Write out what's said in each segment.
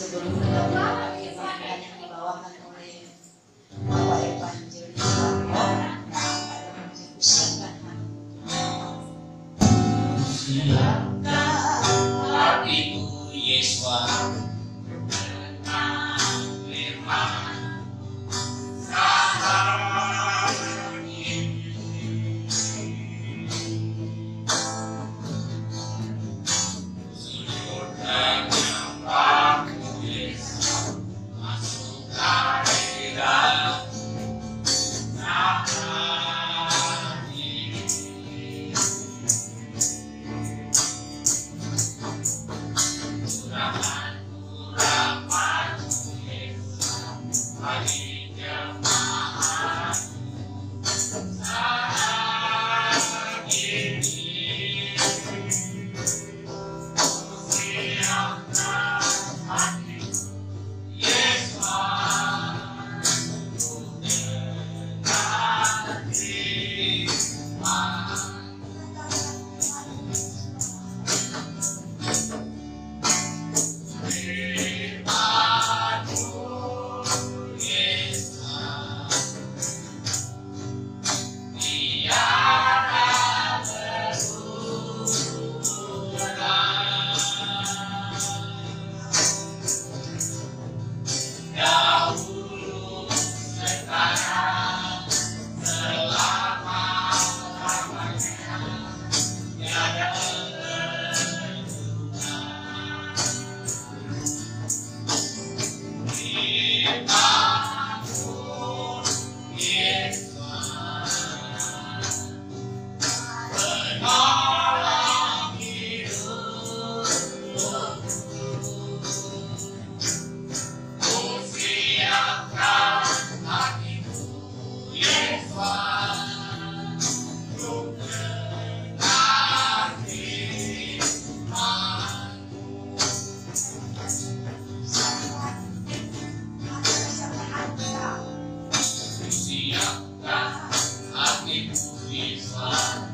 sebelum doa firman yang dibawakan oleh Bapak Evangelis Marco dalam siapkan hatiku Yesus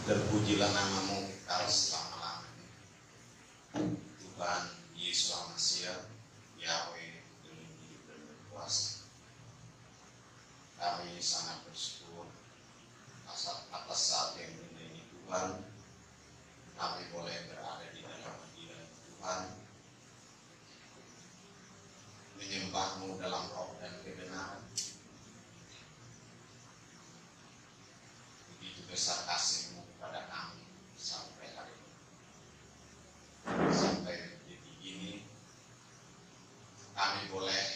Terpujilah namamu kau selama-lamanya. Tuhan Yesus Almasih, Yahweh dengan hidup dan berkuasa. Kami sangat bersyukur atas saat yang indah ini Tuhan. Kami boleh berada di dalam hadirat Tuhan, menyembah-Mu dalam roh dan kebenaran. Begitu besar kasih-Mu kepada kami sampai hari ini. Sampai detik ini kami boleh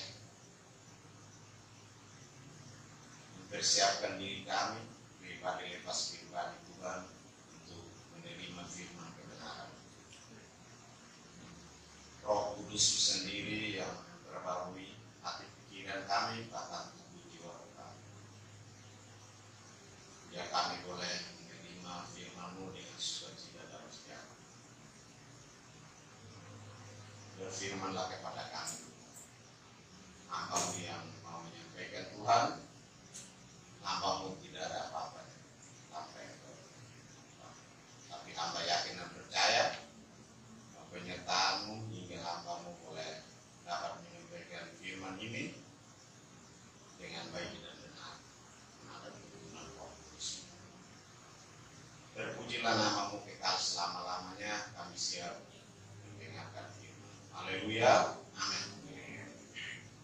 mempersiapkan diri kami pribadi lepas pribadi Tuhan untuk menerima firman kebenaran. Roh Kudus sendiri yang memperbarui hati pikiran kami, bahkan tubuh jiwa kami. Ya, kami boleh menerima firman-Mu dengan sukacita dan setia. Berfirmanlah kepada kami, hamba-Mu yang mau menyampaikan Tuhan, hamba-Mu tidak ada apa-apa sampai tapi hamba yakin dan percaya penyertaan-Mu hingga hamba-Mu boleh dapat menyampaikan firman ini dengan baik dan benar. Ada tuntunan Roh Kudus. Terpujilah nama-Mu kekal selama-lamanya. Kami siap mendengarkan firman. Haleluya. Amin.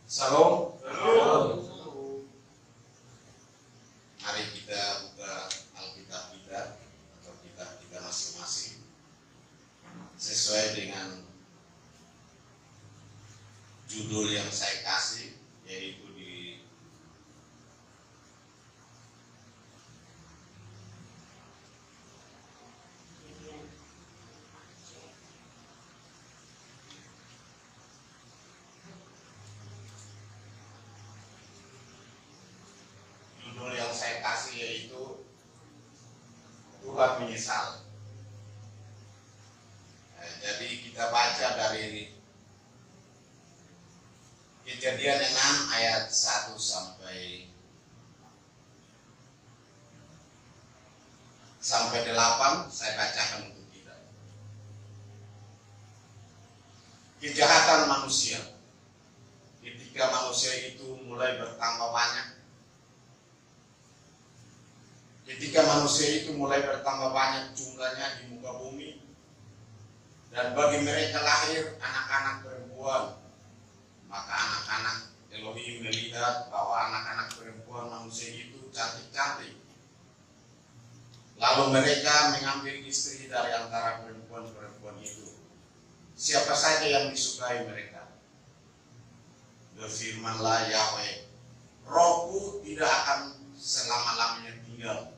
Salam. Mari kita buka Alkitab kita atau kitab kita masing-masing sesuai dengan judul yang saya kasih, yaitu di judul yang saya kasih yaitu Tuhan menyesal. Jadi kita baca dari Kejadian 6 ayat 1 sampai 8, saya bacakan untuk kita. Kejahatan manusia. Ketika manusia itu mulai bertambah banyak, jumlahnya di muka bumi, dan bagi mereka lahir anak-anak perempuan, maka anak-anak Elohim melihat bahwa anak-anak perempuan manusia itu cantik-cantik. Lalu mereka mengambil istri dari antara perempuan-perempuan itu, siapa saja yang disukai mereka. Berfirmanlah Yahweh, Rohku tidak akan selama-lamanya tinggal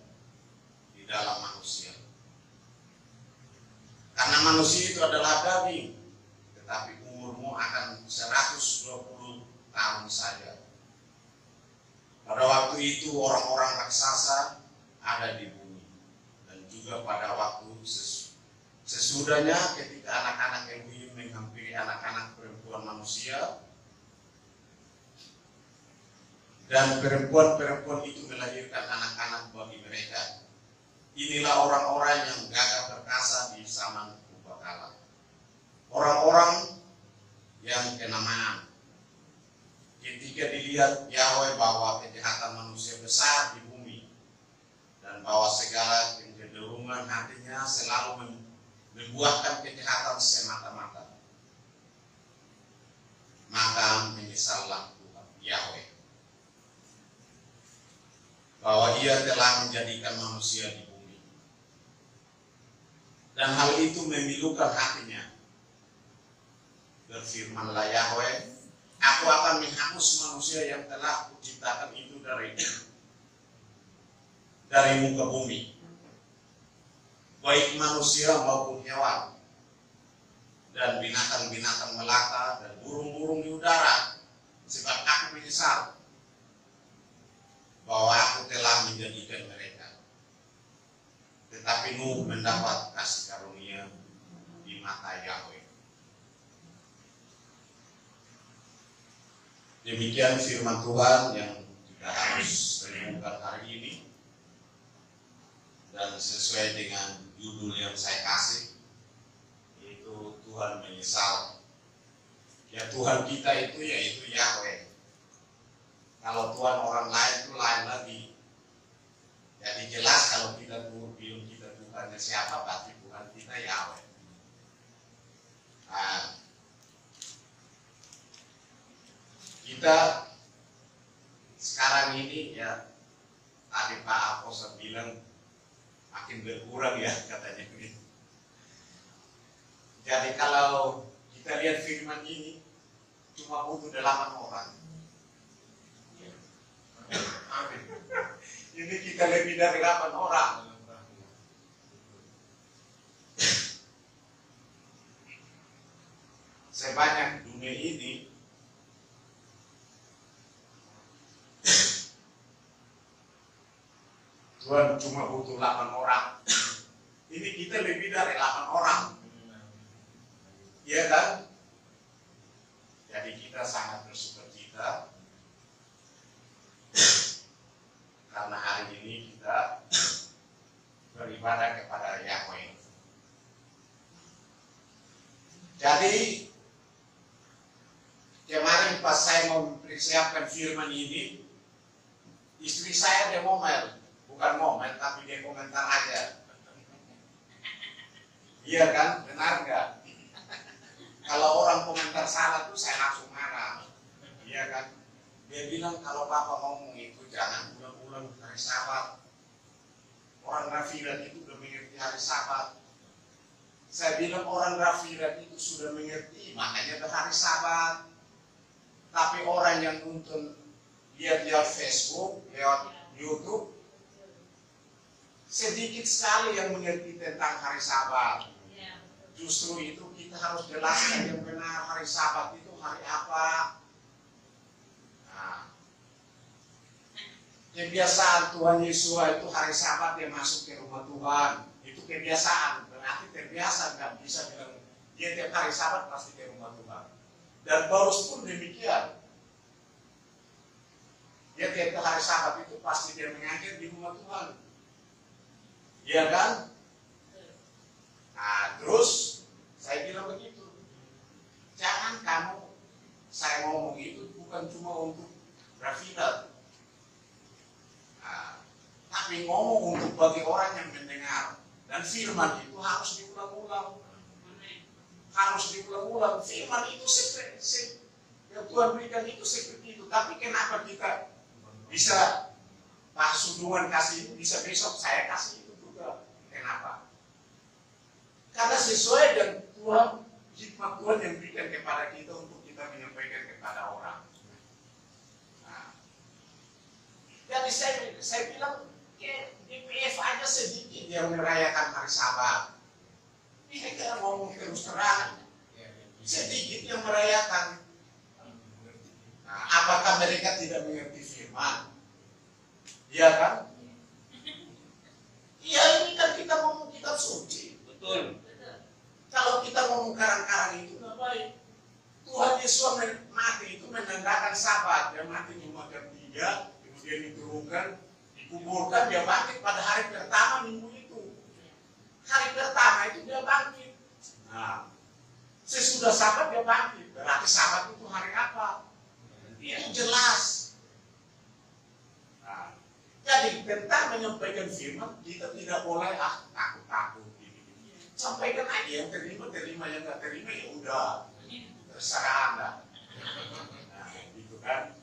di dalam manusia. Karena manusia itu adalah daging, tetapi umurmu akan 120 tahun saja. Pada waktu itu orang-orang raksasa ada di bumi, dan juga pada waktu sesudahnya ketika anak-anak Elohim menghampiri anak-anak perempuan manusia, dan perempuan-perempuan itu melahirkan anak-anak bagi mereka. Inilah orang-orang yang gagah perkasa di zaman purbakala. Orang-orang yang kenamaan. Ketika dilihat Yahweh bahwa kejahatan manusia besar di bumi, dan bahwa segala kecenderungan hatinya selalu membuahkan kejahatan semata-mata, maka menyesallah Tuhan Yahweh bahwa Ia telah menjadikan manusia di bumi, dan hal itu memilukan hatinya. Berfirmanlah Yahweh, Aku akan menghapus manusia yang telah Kuciptakan itu dari muka bumi, baik manusia maupun hewan, dan binatang-binatang melata, dan burung-burung di udara, sebab Aku menyesal bahwa Aku telah menjadikan mereka. Tetapi Nuh mendapat kasih karunia di mata Yahweh. Demikian firman Tuhan yang kita harus renungkan hari ini, dan sesuai dengan judul yang saya kasih, yaitu Tuhan menyesal. Tuhan kita itu yaitu Yahweh. Kalau Tuhan orang lain itu lain lagi. Jadi jelas kalau kita bilang kita Tuhannya siapa, berarti Tuhan kita Yahweh. Nah, kita sekarang ini ya, tadi Pak Apostle bilang makin berkurang ya katanya begitu. Jadi kalau kita lihat firman ini cuma butuh 8 orang. Ini kita lebih dari 8 orang. Sebanyak dunia ini Tuhan cuma butuh 8 orang. Ini kita lebih dari 8 orang. Iya kan? Jadi kita sangat bersukacita karena hari ini kita beribadah kepada Yahweh. Jadi kemarin pas saya mempersiapkan firman ini, istri saya dia ngomel, bukan ngomel tapi dia komentar aja. Iya kan? Benar nggak? Kalau orang komentar salah tuh saya langsung marah. Iya kan? Dia bilang kalau Bapak ngomong itu jangan ulang-ulang hari Sabat. Orang Rafirat itu udah mengerti hari Sabat. Saya bilang orang Rafirat itu sudah mengerti, makanya hari Sabat. Tapi orang yang nonton lihat Facebook, lewat YouTube, sedikit sekali yang mengerti tentang hari Sabat. Justru itu kita harus jelaskan yang benar hari Sabat itu hari apa. Nah, kebiasaan Tuhan Yesus itu hari Sabat dia masuk ke rumah Tuhan. Itu kebiasaan, berarti terbiasa, nggak bisa bilang dia tiap hari Sabat pasti ke rumah Tuhan. Dan Paulus pun demikian. Dia tiap hari Sabat itu pasti dia mengajar di rumah Tuhan. Iya kan? Nah, terus saya bilang begitu. Jangan saya ngomong itu bukan cuma untuk Rafidat. Nah, tapi ngomong untuk bagi orang yang mendengar. Dan firman itu harus diulang-ulang. Harus diulang-ulang. Firman itu yang Tuhan berikan itu seperti itu. Tapi kenapa kita bisa pas Suduan kasih itu, bisa besok saya kasih itu juga? Kenapa? Karena sesuai dengan Tuhan, hikmat Tuhan yang berikan kepada kita untuk kita menyampaikan kepada orang. Nah, jadi saya bilang, DPF aja sedikit yang merayakan hari Sabat. Ini kita ngomong terus terang, sedikit yang merayakan. Nah, apakah mereka tidak mengerti firman? Iya kan? Iya, ini kan kita ngomong kitab suci. Betul. Kalau kita ngomong karang-karang itu nggak baik. Tuhan Yesus mati itu menandakan Sabat. Dia mati cuma jam 3, kemudian diturunkan, dikuburkan, dia bangkit pada hari pertama minggu itu. Hari pertama itu dia bangkit. Nah, sesudah Sabat dia bangkit. Berarti Sabat itu hari apa? Itu jelas. Nah, jadi tentang menyampaikan firman kita tidak boleh takut-takut. Sampaikan aja, yang terima, yang nggak terima ya udah, terserah Anda. Nah, gitu kan.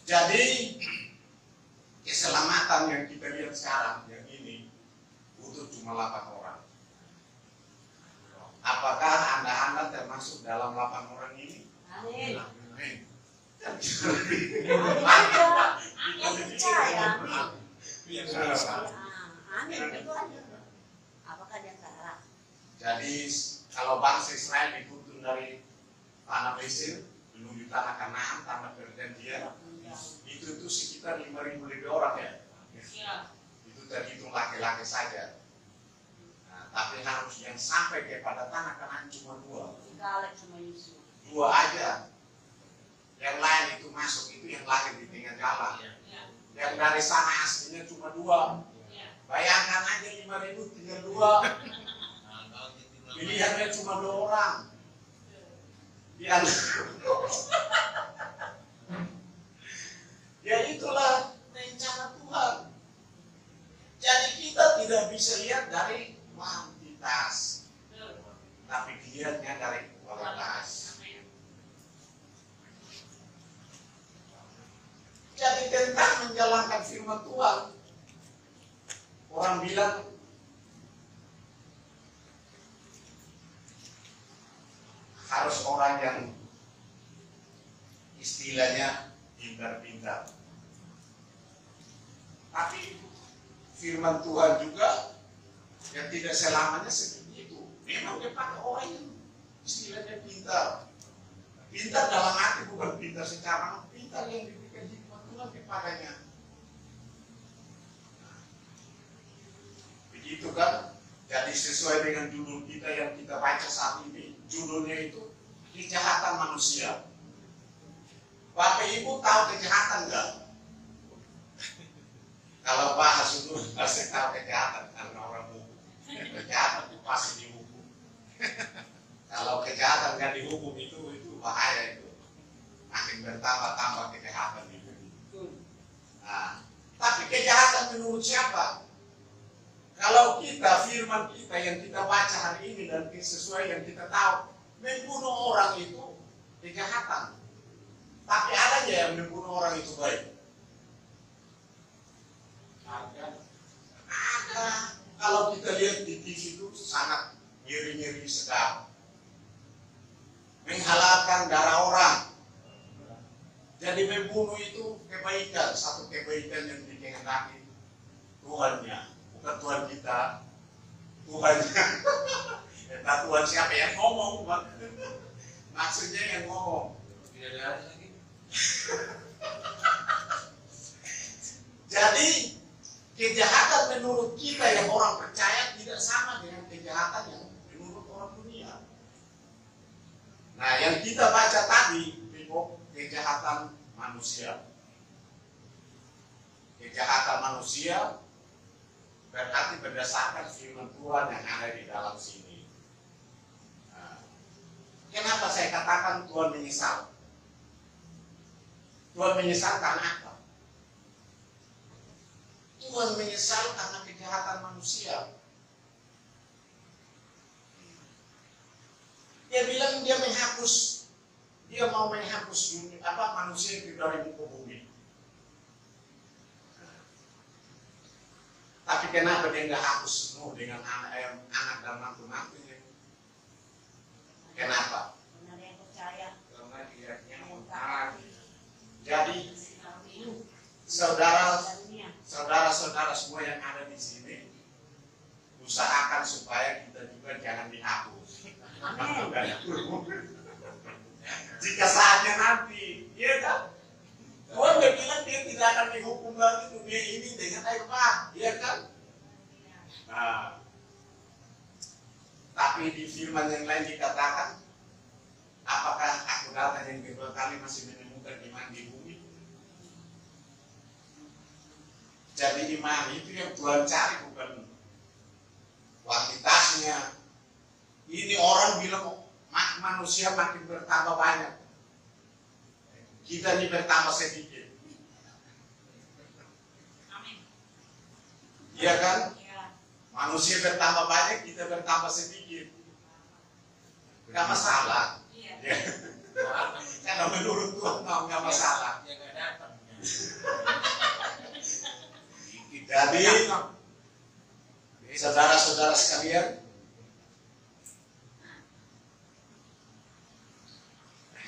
Jadi keselamatan yang kita lihat sekarang yang ini butuh cuma 8 orang. Apakah Anda termasuk dalam 8 orang ini? Amin. Amin. Jadi kalau bangsa Israel dituntun dari tanah Mesir menuju tanah Kanaan, tanah perjanjian, itu sekitar 5.000 lebih orang ya. Itu terhitung laki-laki saja. Nah, tapi harus yang sampai kepada tanah Kanaan cuma 2. 2 aja. Yang lain itu masuk, itu yang lahir di tengah jalan. Yang dari sana aslinya cuma 2. Bayangkan aja 5.000 tinggal 2. Pilihannya cuma 2 orang. Ya, ya itulah rencana Tuhan. Jadi kita tidak bisa lihat dari kuantitas, tapi dilihatnya dari kualitas. Jadi tentang menjalankan firman Tuhan, orang bilang harus orang yang istilahnya pintar-pintar. Tapi firman Tuhan juga yang tidak selamanya seperti itu. Memang dia pakai orang yang istilahnya pintar. Pintar dalam arti bukan pintar secara, pintar yang diberikan hikmat Tuhan kepadanya. Begitu kan? Jadi sesuai dengan judul kita yang kita baca saat ini, judulnya itu kejahatan manusia. Bapak Ibu tahu kejahatan enggak? Kalau bahas itu pasti tahu kejahatan karena orang hukum. Kejahatan itu pasti dihukum. Kalau kejahatan nggak dihukum itu bahaya itu. Makin bertambah-tambah kejahatan itu. Nah, tapi kejahatan menurut siapa? Kalau kita, firman kita yang kita baca hari ini dan sesuai yang kita tahu, membunuh orang itu kejahatan. Tapi ada aja yang membunuh orang itu baik. Ada. Kalau kita lihat di TV itu sangat nyeri-nyeri sedap. Menghalalkan darah orang. Jadi membunuh itu kebaikan, satu kebaikan yang dikehendaki Tuhannya, bukan Tuhan kita. Tuhannya. Entah Tuhan siapa yang ngomong, maksudnya yang ngomong. Tidak ada lagi. Jadi kejahatan menurut kita yang orang percaya tidak sama dengan kejahatan yang menurut orang dunia. Nah, yang kita baca tadi kejahatan manusia. Kejahatan manusia berarti berdasarkan firman Tuhan yang ada di dalam sini. Nah, kenapa saya katakan Tuhan menyesal? Tuhan menyesal karena apa? Tuhan menyesal karena kejahatan manusia. Dia bilang dia mau menghapus manusia itu dari muka bumi. Tapi kenapa dia nggak hapus semua dengan anak dan mantu-mantunya? Kenapa? Karena dia percaya. Karena dia yang mengetahui. Jadi saudara-saudara semua yang ada di sini, usahakan supaya kita juga jangan dihapus. Jika saatnya nanti, iya kan? Tuhan udah bilang dia tidak akan dihukum lagi dunia ini dengan air bah, iya kan? Nah, tapi di firman yang lain dikatakan, apakah aku datang yang kedua kali masih menemukan iman di bumi? Jadi iman itu yang Tuhan cari, bukan kuantitasnya. Ini orang bilang manusia makin bertambah banyak, kita ini bertambah sedikit. Iya kan? Manusia bertambah banyak, kita bertambah sedikit. Gak masalah. Karena menurut Tuhan gak masalah. Jadi saudara-saudara sekalian,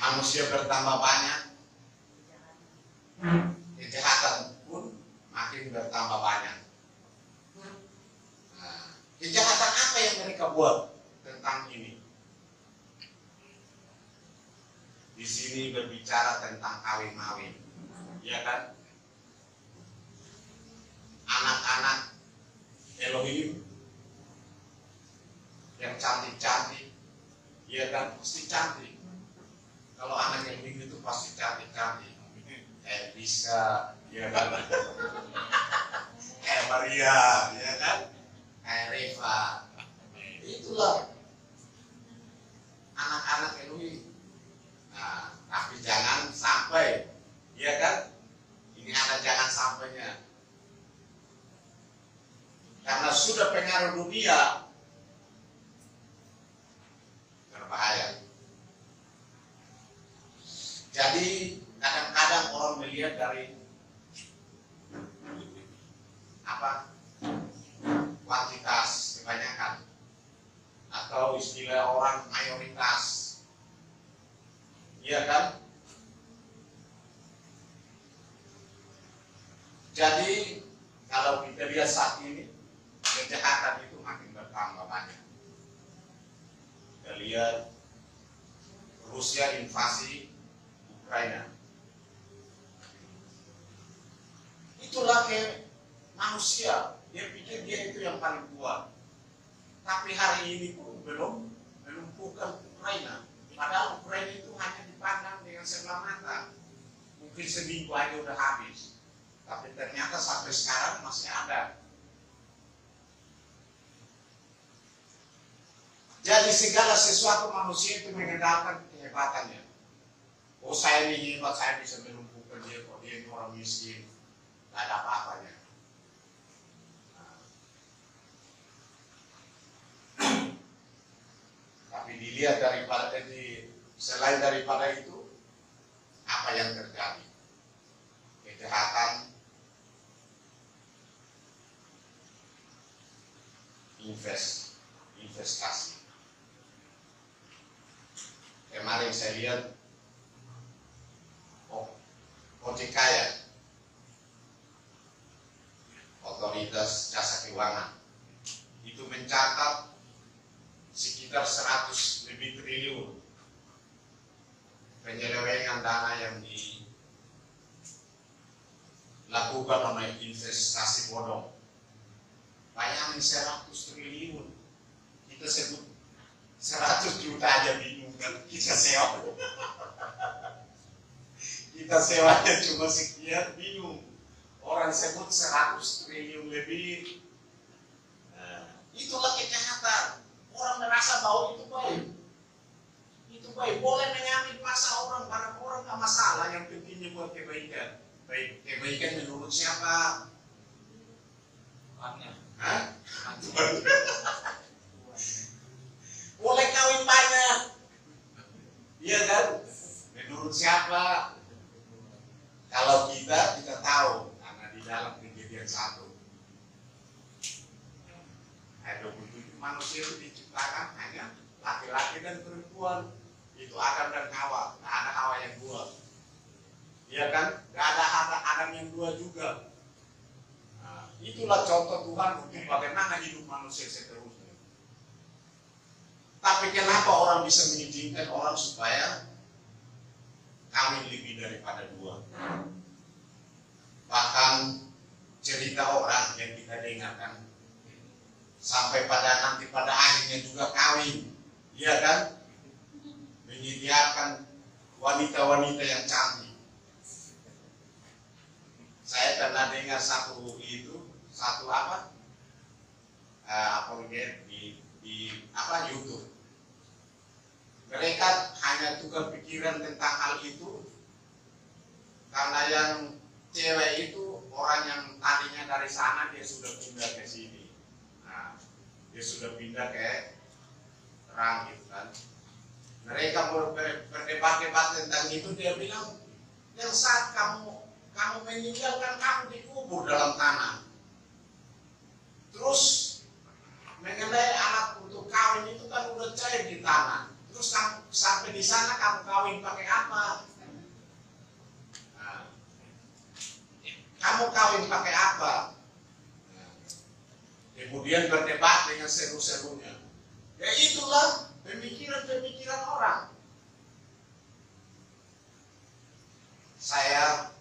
manusia bertambah banyak, kejahatan pun makin bertambah banyak. Nah, kejahatan apa yang mereka buat tentang ini? Di sini berbicara tentang kawin-mawin, ya kan? Anak-anak Elohim yang cantik-cantik, ya kan? Pasti cantik. Kalau anak Elohim itu pasti cantik-cantik. Bisa, ya kan? Kayak Maria, ya kan? Kayak Reva. Itulah anak-anak Elohim. pengaruh dunia berbahaya. Jadi kadang-kadang orang melihat dari kuantitas kebanyakan, atau istilah orang mayoritas, iya kan? Jadi kalau kita lihat saat ini kejahatan itu makin bertambah banyak. Kita lihat Rusia invasi Ukraina. Itulah ke manusia, dia pikir dia itu yang paling kuat. Tapi hari ini pun belum melumpuhkan Ukraina. Padahal Ukraina itu hanya dipandang dengan sebelah mata. Mungkin seminggu aja udah habis. Tapi ternyata sampai sekarang masih ada. Jadi segala sesuatu manusia itu mengandalkan kehebatannya. Oh, saya ini hebat, saya bisa melumpuhkan dia, kok dia ini orang miskin. Tidak ada apa-apanya. Tapi dilihat selain daripada itu, apa yang terjadi? Kejahatan, investasi. Kemarin saya lihat OJK, ya, Otoritas Jasa Keuangan, itu mencatat sekitar 100 lebih triliun penyelewengan dana yang dilakukan oleh investasi bodong. Bayangin 100 triliun, kita sebut 100 juta aja bingung kan, kita sewa. Kita sewanya cuma sekian, bingung. Orang sebut 100 triliun lebih. Nah, itulah kejahatan. Orang merasa bahwa itu baik. Itu baik. Boleh mengambil masa orang, barang orang tak masalah. Yang pentingnya buat kebaikan. Baik, kebaikan menurut siapa? Tuhannya. Hah? Boleh kawin banyak. Iya kan? Menurut siapa? Kalau kita tahu, karena di dalam Kejadian 1 ayat 27, manusia itu diciptakan hanya laki-laki dan perempuan. Itu Adam dan Hawa. Nggak ada Hawa yang dua. Iya kan? Nggak ada Adam yang dua juga. Nah, itulah contoh Tuhan untuk bagaimana hidup manusia seterusnya. Tapi kenapa orang bisa mengizinkan orang supaya kawin lebih daripada dua? Bahkan cerita orang yang kita dengarkan sampai pada akhirnya juga kawin, iya kan? Menyediakan wanita-wanita yang cantik. Saya pernah dengar satu di YouTube. Mereka hanya tukar pikiran tentang hal itu karena yang cewek itu orang yang tadinya dari sana dia sudah pindah ke sini. Nah, dia sudah pindah ke terang gitu kan. Mereka berdebat-debat tentang itu, dia bilang yang saat kamu meninggalkan kamu dikubur dalam tanah. Terus mengenai anak untuk kawin itu kan udah cair di tanah. Terus kamu sampai di sana kamu kawin pakai apa? Nah, kamu kawin pakai apa? Nah, kemudian berdebat dengan seru-serunya. Ya itulah pemikiran-pemikiran orang. Saya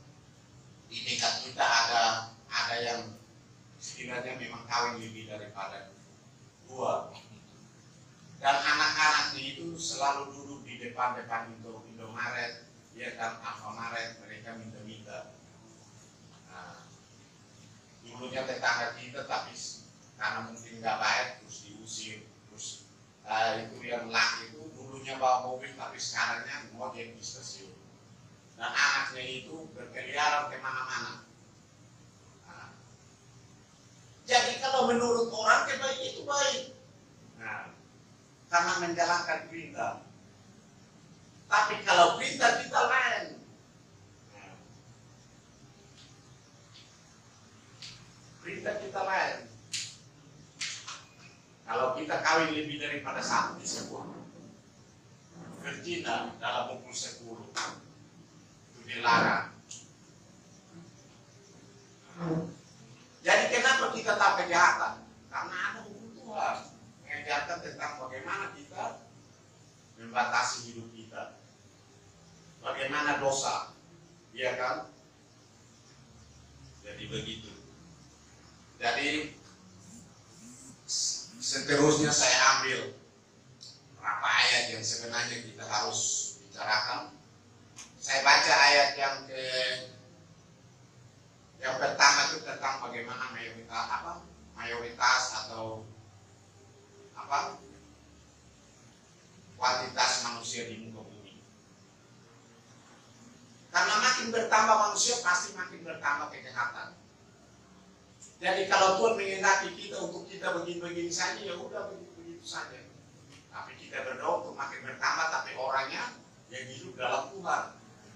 di dekat kita ada yang sekiranya memang kawin lebih daripada dua. Dan anak-anaknya itu selalu duduk di depan-depan Indomaret, ya kan, Alfamaret, mereka minta-minta. Nah, dulunya tetangga kita, tapi karena mungkin nggak baik, terus diusir. Terus itu yang laki itu dulunya bawa mobil, tapi sekarangnya ngojek di stasiun. Dan anaknya itu berkeliaran kemana-mana. Nah, Jadi kalau menurut orang kebaikan itu baik. Nah, karena menjalankan perintah. Tapi kalau perintah kita lain. Nah, perintah kita lain. Kalau kita kawin lebih daripada satu disebut berzina dalam buku 10. Itu dilarang. Jadi kenapa kita tak kejahatan? Karena ada hukum Tuhan mengajarkan tentang bagaimana kita membatasi hidup kita, bagaimana dosa, iya kan? Jadi begitu. Jadi seterusnya saya ambil berapa ayat yang sebenarnya kita harus bicarakan. Saya baca ayat yang pertama itu tentang bagaimana mayoritas atau kuantitas manusia di muka bumi. Karena makin bertambah manusia pasti makin bertambah kejahatan. Jadi kalau Tuhan menghendaki kita untuk kita begini-begini saja, ya udah begitu saja. Tapi kita berdoa untuk makin bertambah, tapi orangnya yang hidup dalam Tuhan,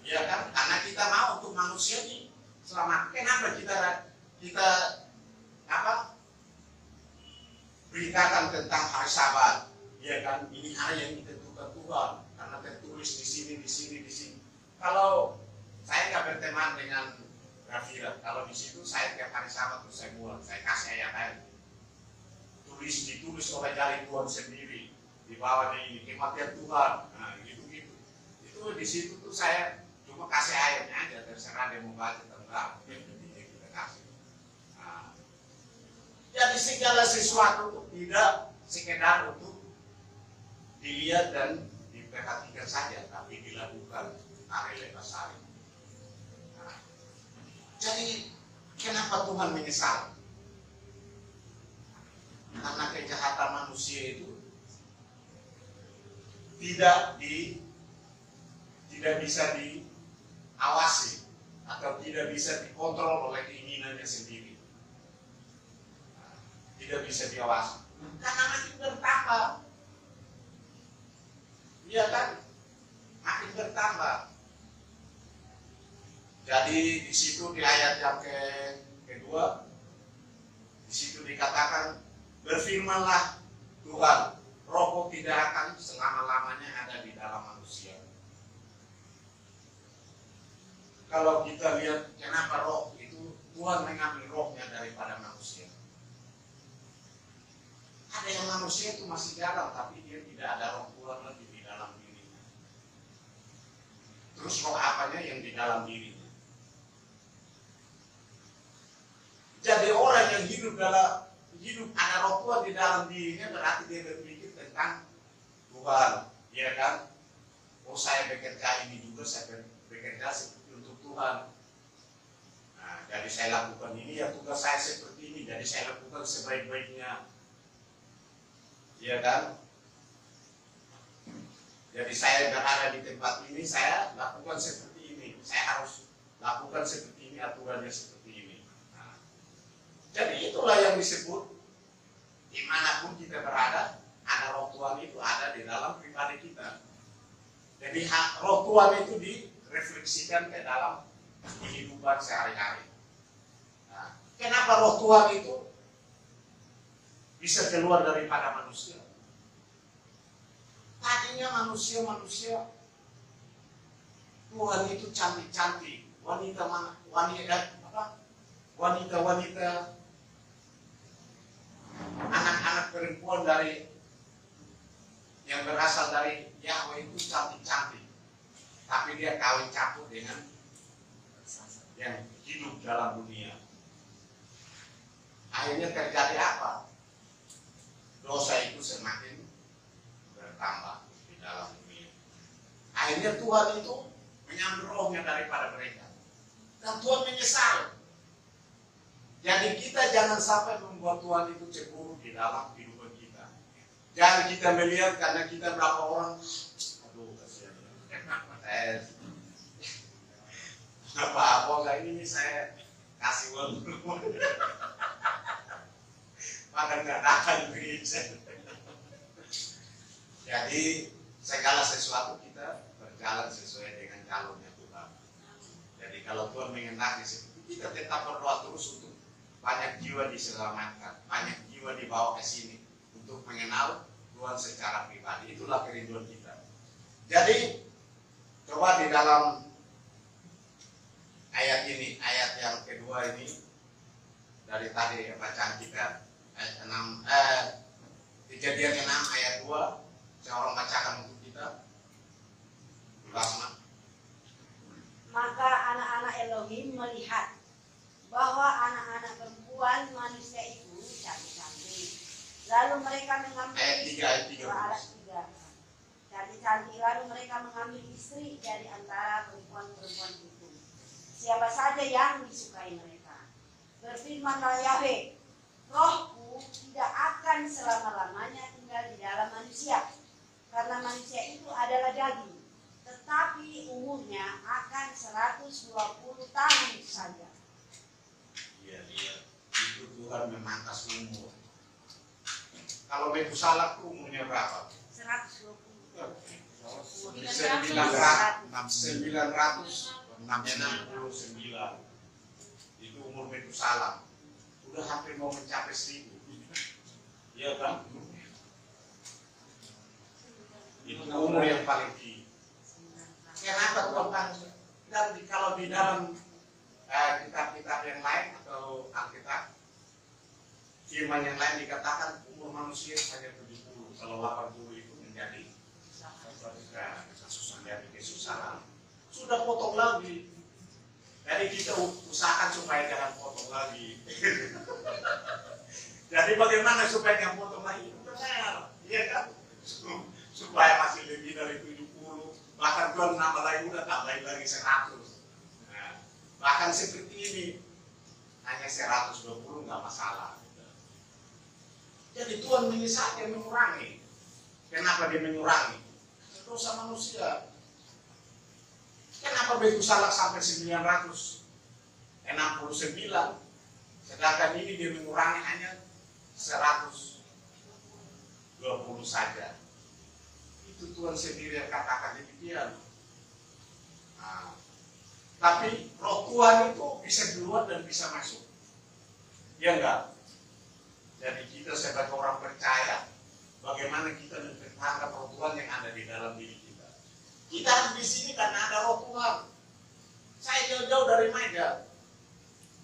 ya kan? Karena kita mau untuk manusia ini selamat. Kenapa kita beritakan tentang hari Sabat, ya kan? Ini hari yang ditentukan Tuhan, karena tertulis di sini. Kalau saya nggak berteman dengan Rafira, kalau di situ saya tiap hari Sabat terus saya buat, saya kasih ayat-ayat, ditulis oleh jari Tuhan sendiri, di bawah ini kematian Tuhan, nah gitu. Itu di situ tuh saya cuma kasih ayatnya aja, terserah dia mau baca tentang yang pentingnya kita kasih. Nah, jadi segala sesuatu tidak sekedar untuk dilihat dan diperhatikan saja, tapi dilakukan hari lepas hari. Nah, jadi kenapa Tuhan menyesal? Karena kejahatan manusia itu tidak bisa diawasi atau tidak bisa dikontrol oleh keinginannya sendiri. Nah, tidak bisa diawasi karena makin bertambah, iya kan? Makin bertambah. Jadi di situ di ayat yang kedua, di situ dikatakan, berfirmanlah Tuhan, rohku tidak akan selama-lamanya ada di dalam manusia. Kalau kita lihat kenapa roh itu, Tuhan mengambil rohnya daripada manusia. Ada yang manusia itu masih dalam, tapi dia tidak ada roh Tuhan lagi di dalam dirinya. Terus roh apanya yang di dalam dirinya? Jadi orang yang hidup ada roh Tuhan di dalam dirinya, berarti dia berpikir tentang Tuhan, ya kan? Oh, saya bekerja ini juga, saya bekerja untuk Tuhan. Nah, jadi saya lakukan ini, ya tugas saya seperti ini, jadi saya lakukan sebaik-baiknya, ya kan? Jadi saya berada di tempat ini, saya lakukan seperti ini, saya harus lakukan seperti ini, aturannya seperti ini. Nah, jadi itulah yang disebut dimanapun kita berada, ada roh Tuhan itu ada di dalam pribadi kita. Jadi roh Tuhan itu direfleksikan ke dalam kehidupan sehari-hari. Nah, kenapa roh Tuhan itu bisa keluar daripada manusia? Tadinya manusia Tuhan itu cantik-cantik, wanita, anak-anak perempuan yang berasal dari Yahweh itu cantik-cantik, tapi dia kawin campur dengan yang hidup dalam dunia. Akhirnya terjadi apa? Dosa itu semakin bertambah di dalam dunia. Akhirnya Tuhan itu mengambil rohnya daripada mereka, dan Tuhan menyesal. Jadi kita jangan sampai membuat Tuhan itu cemburu di dalam kehidupan kita. Jangan kita melihat karena kita berapa orang, aduh kasihan, apa-apa ini saya kasih uang. pada nggak datang gereja. Jadi segala sesuatu kita berjalan sesuai dengan calonnya Tuhan. Jadi kalau Tuhan mengendaki kita tetap berdoa terus untuk banyak jiwa diselamatkan, banyak jiwa dibawa ke sini untuk mengenal Tuhan secara pribadi. Itulah kerinduan kita. Jadi coba di dalam ayat ini, ayat yang kedua ini dari tadi bacaan kita ayat 6, Kejadian 6 ayat 2, saya orang bacakan untuk kita. Ulasma. Maka anak-anak Elohim melihat bahwa anak-anak perempuan manusia itu cantik-cantik. Lalu mereka mengambil Ayat 3. cantik-cantik, lalu mereka mengambil istri dari antara perempuan-perempuan itu, siapa saja yang disukai mereka. Berfirmanlah Yahweh, rohku tidak akan selama-lamanya tinggal di dalam manusia, karena manusia itu adalah daging, tetapi umurnya akan 120 tahun saja. Iya, itu Tuhan memangkas umur. Kalau Metusalah umurnya berapa? 120. 969. Itu umur Metusalah. Udah hampir mau mencapai 1000. Iya kan? Itu umur yang paling tinggi. Kenapa Tuhan panggil? Dan kalau di dalam kitab-kitab yang lain atau Alkitab, firman yang lain dikatakan umur manusia hanya 70. Kalau 80 itu menjadi kesusahan. Sudah potong lagi. Jadi kita usahakan supaya jangan potong lagi. Jadi bagaimana supaya jangan potong lagi? Benar, iya kan? Supaya masih lebih dari 70. Bahkan Tuhan nambah lagi, udah tambahin lagi 100. Nah, bahkan seperti ini hanya 120 nggak masalah. Jadi Tuhan menyesalkan mengurangi. Kenapa dia mengurangi? Dosa manusia. Kenapa Metusalah sampai 969? Sedangkan ini dia mengurangi hanya 120 saja. Itu Tuhan sendiri yang katakan demikian. Nah, tapi roh Tuhan itu bisa keluar dan bisa masuk. Ya enggak? Jadi kita sebagai orang percaya, bagaimana kita mempertahankan roh Tuhan yang ada di dalam diri kita. Kita harus di sini karena ada roh Tuhan. Saya jauh-jauh dari Maja.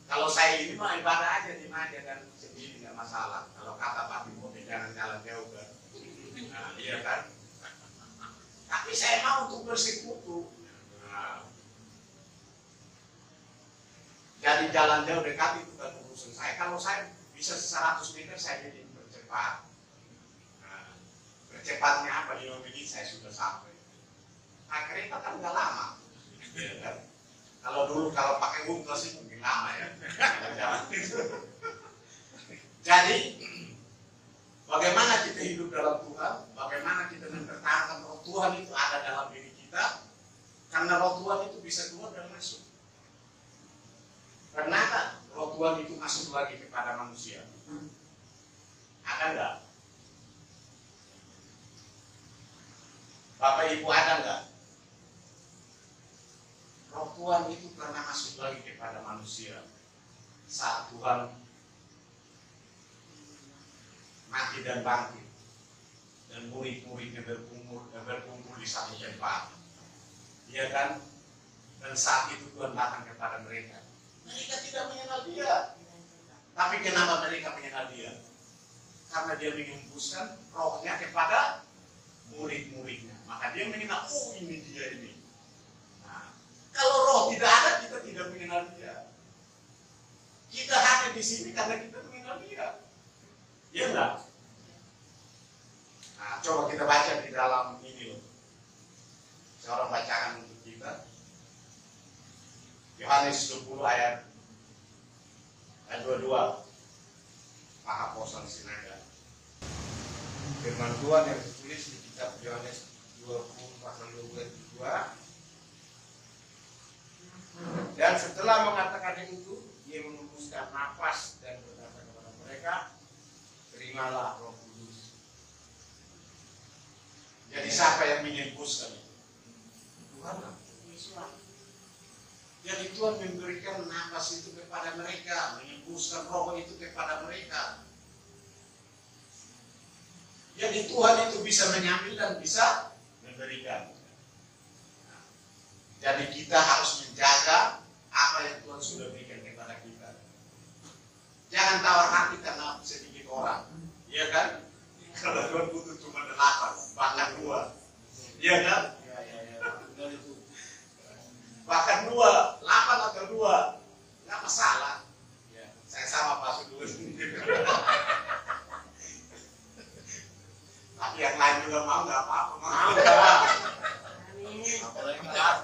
Kalau saya ini mah ibadah aja di Maja dan sendiri nggak masalah. Kalau kata Pak Timo jangan jalan jauh kan. Nah, iya kan? Tapi saya mau untuk bersekutu. Nah, jadi jalan jauh dekat itu kan urusan saya. Kalau saya bisa 100 meter saya jadi percepat. Nah, percepatnya apa? 5 menit saya sudah sampai. Nah, kereta kan nggak lama. Ya, kan? Kalau dulu kalau pakai unta sih mungkin lama ya. Jadi bagaimana kita hidup dalam Tuhan? Bagaimana kita mempertahankan roh Tuhan itu ada dalam diri kita? Karena roh Tuhan itu bisa keluar dan masuk. Karena roh Tuhan itu masuk lagi kepada manusia. Ada enggak? Bapak Ibu ada enggak? Roh Tuhan itu karena masuk lagi kepada manusia. Saat Tuhan mati dan bangkit, dan murid-muridnya berkumpul di satu tempat, iya kan? Dan saat itu Tuhan datang kepada mereka. Mereka tidak mengenal Dia. Tapi kenapa mereka mengenal Dia? Karena Dia menghembuskan rohnya kepada murid-muridnya. Maka Dia mengenal, oh ini Dia ini. Nah, kalau roh tidak ada, kita tidak mengenal Dia. Kita hadir di sini karena kita mengenal Dia. Ya enggak? Nah, coba kita baca di dalam ini loh. Seorang bacakan untuk kita. Yohanes 20 ayat 22. Pahaposan Sinaga. Firman Tuhan yang ditulis di kitab Yohanes 20 pasal 22. Dan setelah mengatakan itu, Dia menghembuskan nafas dan berkata kepada mereka, terimalah Roh Kudus. Jadi siapa yang menyembuskan itu? Tuhan lah. Jadi Tuhan memberikan nafas itu kepada mereka, menyembuskan roh itu kepada mereka. Jadi Tuhan itu bisa mengambil dan bisa memberikan. Jadi kita harus menjaga apa yang Tuhan sudah berikan kepada kita. Jangan tawar hati karena sedikit orang, iya kan? Kalau Tuhan butuh cuma 8, bahkan 2, iya kan? Bahkan 2, 8 atau 2, nggak masalah. Ya, saya sama Pak Sudul. Tapi yang lain juga mau nggak apa-apa. Mau nggak? Apalagi kalau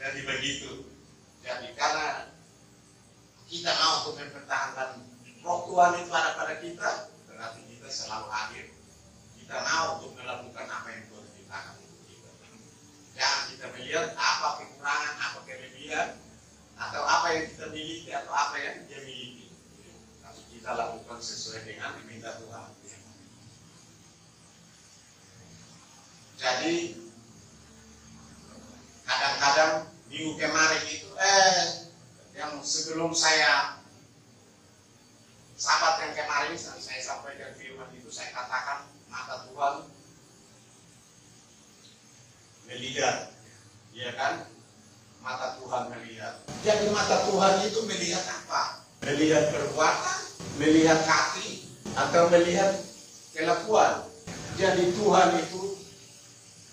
jadi begitu. Jadi karena kita mau untuk mempertahankan roh Tuhan itu ada pada kita, berarti kita selalu hadir. Kita mau untuk melakukan apa yang Tuhan ceritakan untuk kita. Jangan kita melihat apa kekurangan, apa kelebihan, atau apa yang kita miliki atau apa yang dia miliki. Tapi kita lakukan sesuai dengan diminta Tuhan. Jadi kadang-kadang minggu kemarin itu yang sebelum saya sahabat yang kemarin saya sampaikan firman itu, saya katakan mata Tuhan melihat, ya kan? Mata Tuhan melihat. Jadi mata Tuhan itu melihat apa? Melihat perbuatan, melihat hati, atau melihat kelakuan. Jadi Tuhan itu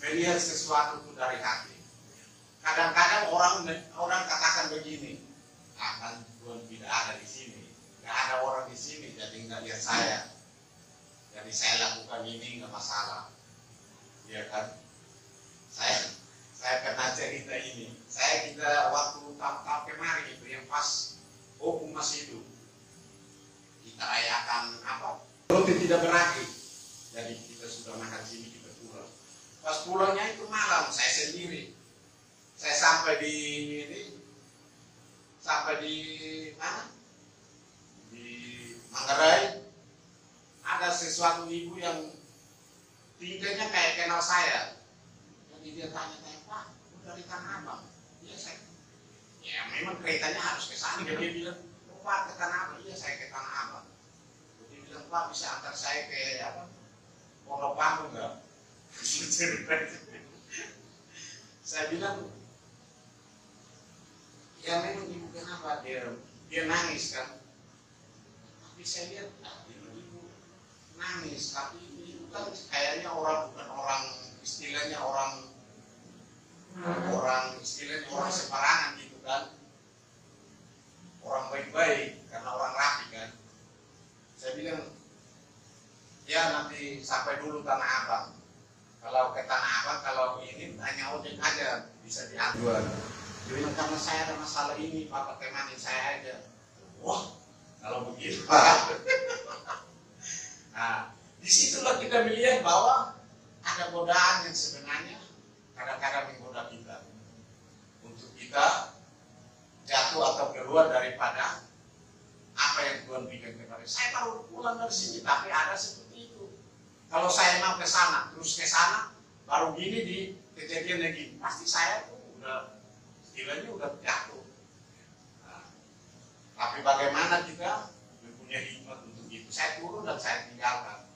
melihat sesuatu itu dari hati. Kadang-kadang orang katakan begini, kan Tuhan tidak ada di sini, nggak ada orang di sini, jadi nggak lihat saya. Jadi saya lakukan ini nggak masalah, ya kan? Saya pernah cerita ini. Kita waktu tahun kemarin itu yang pas Opung masih hidup, kita rayakan apa? Roti tidak berakhir. Jadi kita sudah makan sini, kita pulang. Pas pulangnya itu malam, saya sendiri. Saya sampai di mana? Di Manggarai. Ada sesuatu ibu yang tingkahnya kayak kenal saya. Jadi dia tanya-tanya, Pak, udah dari Tanah Abang? Iya saya. Ya memang keretanya harus ke sana. Dia bilang, oh, Pak, ke Tanah Abang? Iya saya ke Tanah Abang. Dia bilang, Pak, bisa antar saya ke apa? Pondok Panggung enggak? Saya bilang, ya memang ibu kenapa dia nangis kan? Tapi saya lihat ibu nangis, tapi ibu kan kayaknya bukan orang istilahnya orang sembarangan gitu kan? Orang baik-baik karena orang rapi kan? Saya bilang, ya nanti sampai dulu Tanah Abang. Kalau ke Tanah Abang, kalau ini hanya ojek aja bisa diatur. Dia bilang, karena saya ada masalah ini, Bapak temanin saya aja. Wah, kalau begitu. Nah, disitulah kita melihat bahwa ada godaan yang sebenarnya kadang-kadang menggoda kita. Untuk kita jatuh atau keluar daripada apa yang Tuhan berikan kepada saya. Baru pulang dari sini, tapi ada seperti itu. Kalau saya mau ke sana, terus ke sana, baru gini di kejadian lagi, pasti saya tuh udah istilahnya udah jatuh. Nah, tapi bagaimana kita mempunyai hikmat untuk itu? Saya turun dan saya tinggalkan.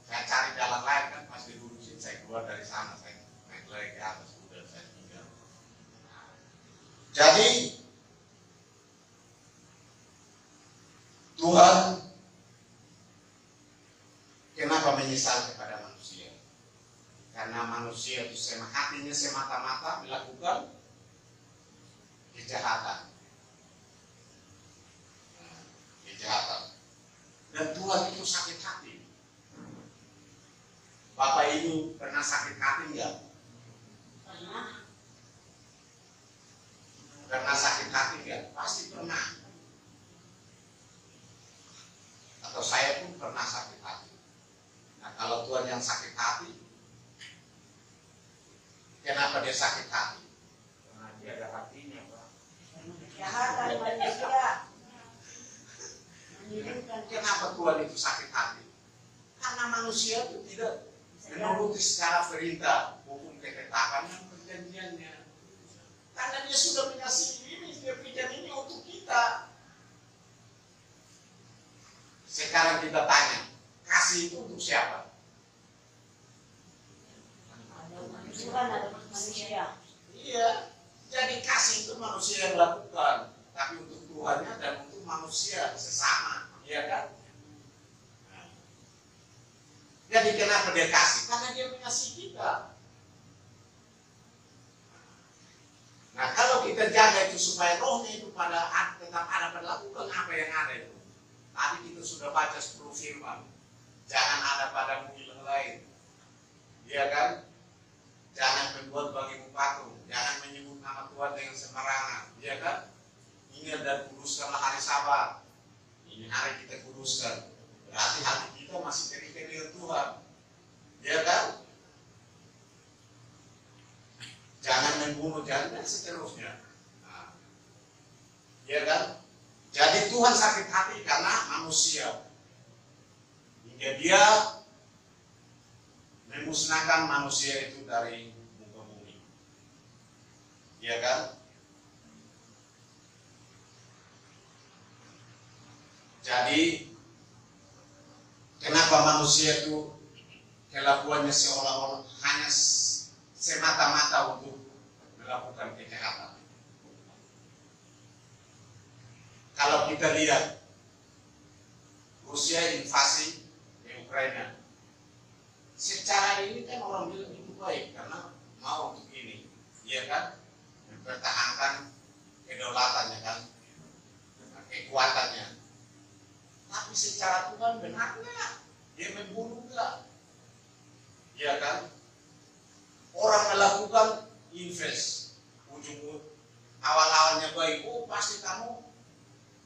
Saya cari jalan lain kan, pas dilurusin saya keluar dari sana, saya naik lagi ke atas, udah saya tinggal. Nah, jadi Tuhan kenapa menyesal kepada manusia? Karena manusia itu hatinya semata-mata melakukan kejahatan. Dan Tuhan itu sakit hati. Bapak Ibu pernah sakit hati enggak? Pernah. Pernah sakit hati enggak? Pasti pernah. Atau saya pun pernah sakit hati. Nah, kalau Tuhan yang sakit hati, kenapa dia sakit hati? Karena dia ada hatinya, Pak. Kejahatan manusia. Tuhan itu sakit hati? Karena manusia itu tidak menuruti secara perintah hukum ketetapan dan perjanjiannya. Karena dia sudah mengasihi ini, dia berikan ini untuk kita. Sekarang kita tanya, kasih itu untuk siapa? Tuhan ada manusia. Iya, jadi kasih itu manusia yang lakukan, tapi untuk Tuhannya dan untuk manusia sesama, iya kan? Nah. Jadi kenapa dia kasih? Karena dia mengasihi kita. Nah, kalau kita jaga itu supaya rohnya itu tetap ada pada lakukan apa yang ada itu. Tadi kita sudah baca 10 firman. Jangan ada padamu ilah lain. Iya kan? Jangan membuat bagimu patung. Jangan menyebut nama Tuhan dengan sembarangan. Iya kan? Ingat dan kuduskanlah hari Sabat. Ini hari kita kuduskan. Berarti hati kita masih terikat dengan Tuhan. Iya kan? Jangan membunuh, jangan dan seterusnya. Nah, iya kan? Jadi Tuhan sakit hati karena manusia. Hingga dia memusnahkan manusia itu dari muka bumi. Iya kan? Jadi kenapa manusia itu kelakuannya seolah-olah hanya semata-mata untuk melakukan kejahatan? Kalau kita lihat Rusia invasi di Ukraina, secara ini kan orang bilang itu baik karena mau untuk ini, iya kan, mempertahankan kedaulatannya kan, kekuatannya. Tapi secara Tuhan benarnya dia membunuh enggak, iya kan? Orang melakukan invest, ujung awal-awalnya baik, oh pasti kamu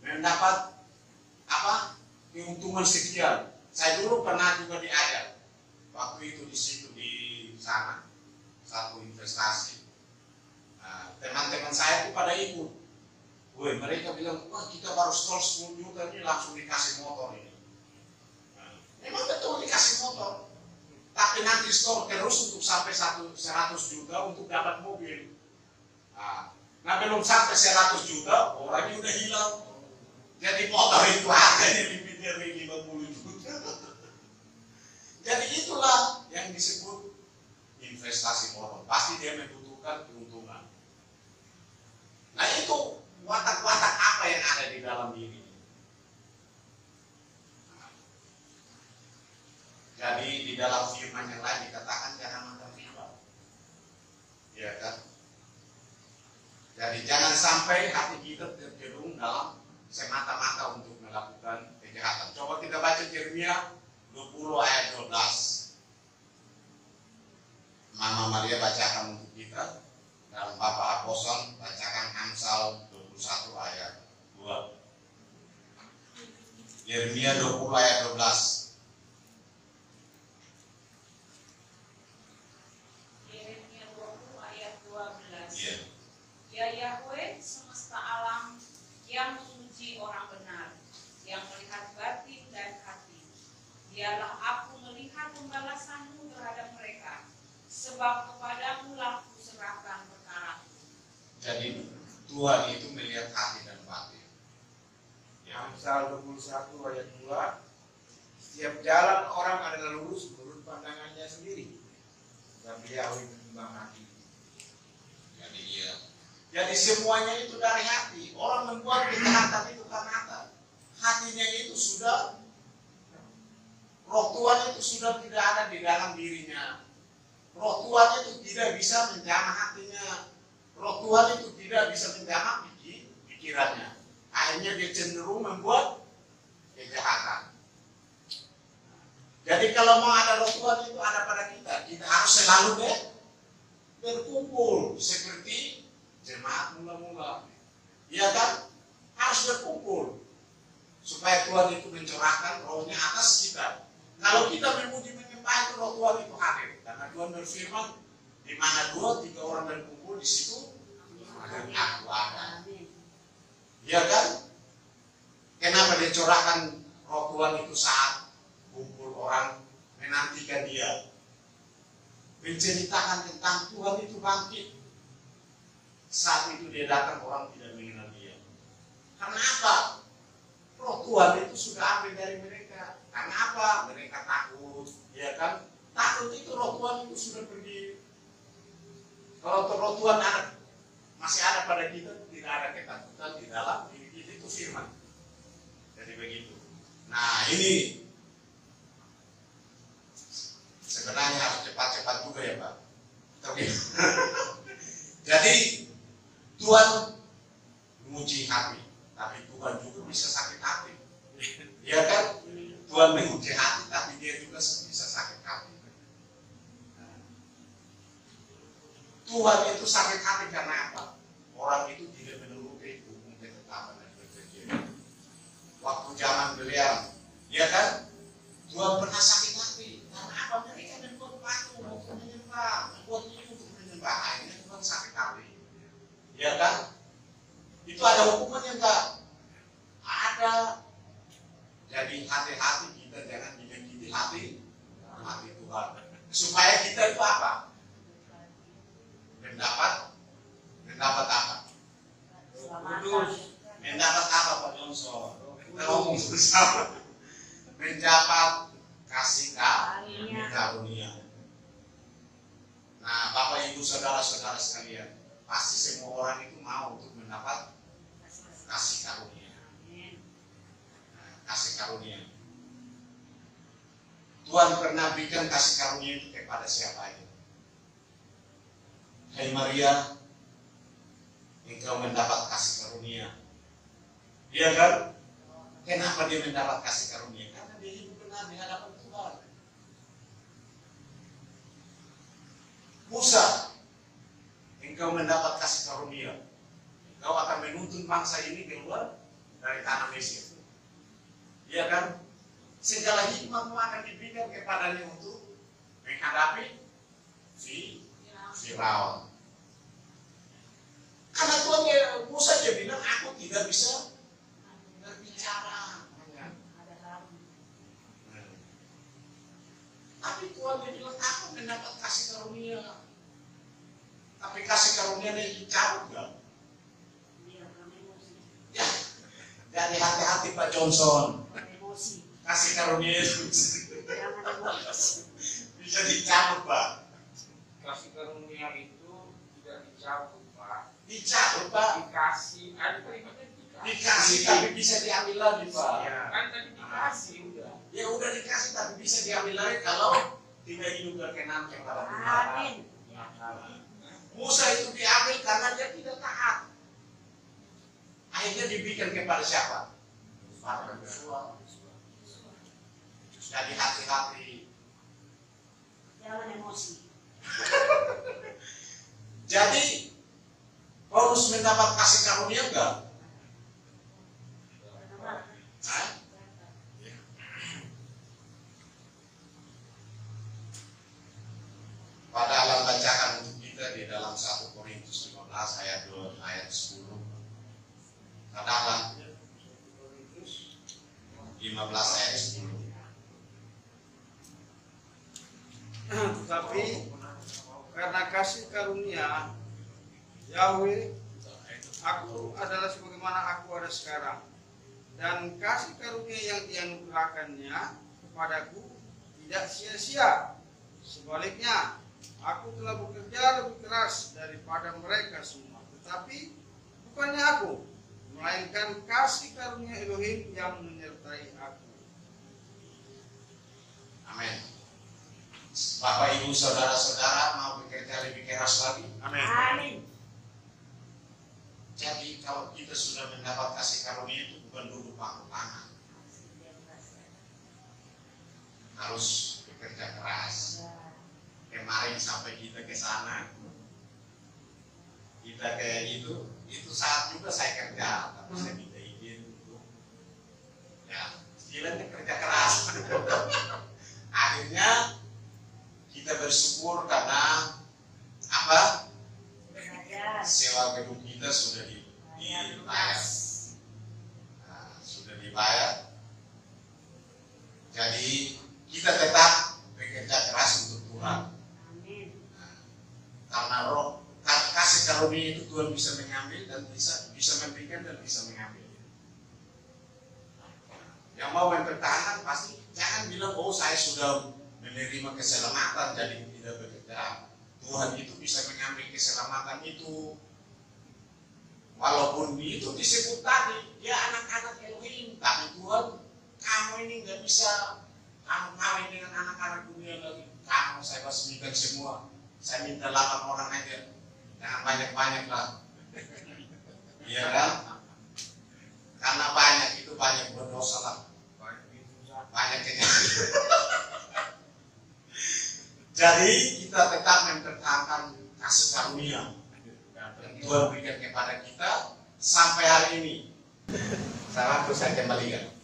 mendapat apa keuntungan sekian. Saya dulu pernah juga diajar waktu itu di situ di sana satu investasi. Nah, teman-teman saya itu pada ikut. Woi, mereka bilang, wah kita baru store 10 juta ini langsung dikasih motor ini. Nah, memang betul dikasih motor, tapi nanti store terus untuk sampai 100 juta untuk dapat mobil. Nah belum sampai 100 juta orangnya udah hilang. Jadi motor itu harganya lebih dari 50 juta. Jadi itulah yang disebut investasi bodong. Pasti dia membutuhkan keuntungan. Nah itu watak-watak apa yang ada di dalam diri. Jadi di dalam firman yang lain dikatakan jangan makan riba. Ya kan? Jadi jangan sampai hati kita terjerumus dalam semata-mata untuk melakukan kejahatan. Coba kita baca Yeremia 20 ayat 12. Mama Maria bacakan untuk kita. Dan Bapak Apostol bacakan Amsal 21 ayat 2. Yeremia 20 ayat 12. Yeremia 20 ayat 12. Iya. Ya Yahweh semesta alam yang menguji orang benar, yang melihat batin dan hati. Dialah aku melihat pembalasanmu terhadap mereka, sebab kepadamu lah kuserahkan perkaraku. Jadi Tuhan itu melihat hati dan batin. Amsal 21 ayat 2. Setiap jalan orang adalah lurus menurut pandangannya sendiri, tapi Yahweh menimbang hati. Jadi semuanya itu dari hati. Orang membuat kejahatan itu karena hatinya itu sudah, roh Tuhan itu sudah tidak ada di dalam dirinya. Roh Tuhan itu tidak bisa menjamah hatinya. Roh Tuhan itu tidak bisa menjamah pikirannya. Akhirnya dia cenderung membuat kejahatan. Jadi kalau mau ada roh Tuhan itu ada pada kita, kita harus selalu berkumpul seperti jemaat mula-mula. Iya kan? Harus berkumpul supaya Tuhan itu mencurahkan rohnya atas kita. Kalau kita memuji menyembah itu roh Tuhan itu hadir. Karena Tuhan berfirman, di mana 2-3 orang berkumpul di situ ada aku ada. Iya kan? Kenapa dia curahkan roh Tuhan itu saat menceritakan tentang Tuhan itu bangkit. Saat itu dia datang, orang tidak mengenal dia. Karena apa? Roh Tuhan itu sudah ambil dari mereka. Karena apa? Mereka takut, ya kan? Takut itu roh Tuhan itu sudah pergi. Kalau roh Tuhan masih ada pada kita, tidak ada ketakutan di dalam diri kita, itu firman. Jadi begitu. Nah ini sebenarnya harus cepat-cepat juga ya Pak. Oke. Jadi Tuhan menguji hati, tapi Tuhan juga bisa sakit hati. Ya kan? Tuhan menguji hati, tapi dia juga bisa sakit hati. Tuhan itu sakit hati karena apa? Orang itu tidak menuruti hukum ketetapan dan perjanjian. Waktu zaman beliau, ya kan? Tuhan pernah sakit hati. Karena apa? Mereka membuat patung untuk menyembah, membuat itu untuk menyembah. Akhirnya Tuhan sakit hati. Ya kan? Itu ada hukumannya enggak? Ada. Jadi hati-hati kita jangan menyakiti hati Tuhan. Supaya kita itu apa? Mendapat apa? Kudus. Mendapat apa Pak Johnson? Kita ngomong bersama. Mendapat kasih karunia. Nah, Bapak Ibu saudara-saudara sekalian, pasti semua orang itu mau untuk mendapat kasih karunia. Nah, kasih karunia. Tuhan pernah berikan kasih karunia itu kepada siapa aja? Hai Maria, engkau mendapat kasih karunia. Iya kan? Kenapa dia mendapat kasih karunia? Karena dia hidup benar di hadapan Tuhan. Musa, engkau mendapat kasih karunia. Engkau akan menuntun bangsa ini keluar dari tanah Mesir. Iya kan? Segala hikmahmu akan diberikan kepadanya untuk menghadapi Firaun. Karena Tuhan Musa dia bilang, aku tidak bisa berbicara. Tapi Tuhan dia bilang, aku mendapat kasih karunia. Tapi kasih karunia ini dicabut gak? Ya, jadi hati-hati Pak Johnson. Kasih karunia itu bisa dicabut Pak. Kasih karunia itu tidak dicabut Pak. Dicabut Pak. Dikasih, ada kalimatnya Dikasih tapi bisa diambil lagi Pak. Ya, kan tadi dikasih udah. Ya udah dikasih tapi bisa diambil lagi kalau tidak hidup berkenan kepada Tuhan. Amin. Musa itu diambil karena dia tidak taat. Akhirnya diberikan kepada siapa? Pada Yosua. Jadi hati-hati. Jangan emosi. Jadi Paulus mendapat kasih karunia enggak? Hah? Pada alam bacakan untuk kita di dalam 1 Korintus 15 ayat 2 ayat 10. Katakanlah 15 ayat 10. Tetapi karena kasih karunia Yahweh, aku adalah sebagaimana aku ada sekarang, dan kasih karunia yang dianugerahkannya kepadaku tidak sia-sia. Sebaliknya, aku telah bekerja lebih keras daripada mereka semua. Tetapi bukannya aku, melainkan kasih karunia Elohim yang menyertai aku. Amin. Bapak Ibu saudara-saudara mau bekerja lebih keras lagi? Amin. Jadi kalau kita sudah mendapat kasih karunia itu bukan duduk pangku tangan. Harus bekerja keras. Kemarin sampai kita ke sana, kita kayak itu saat juga saya kerja, tapi saya minta izin untuk ya istilahnya kerja keras. Akhirnya kita bersyukur karena apa? Sewa gedung kita sudah dibayar. Nah, sudah dibayar. Jadi kita tetap bekerja keras untuk Tuhan. Tuhan bisa mengambil dan bisa memberikan dan bisa mengambil. Yang mau mempertahankan pasti jangan bilang, oh saya sudah menerima keselamatan jadi tidak bekerja. Tuhan itu bisa mengambil keselamatan itu. Walaupun itu disebut tadi, ya anak-anak Elohim, tapi Tuhan, kamu ini nggak bisa kamu kawin dengan anak-anak dunia lagi. Kamu saya basmikan semua. Saya minta 8 orang aja, jangan banyak-banyak lah. Iya kan? Karena banyak itu banyak berdosa lah, banyak kejahatan. Jadi kita tetap mempertahankan kasih karunia yang Tuhan berikan kepada kita sampai hari ini. Saya kembalikan.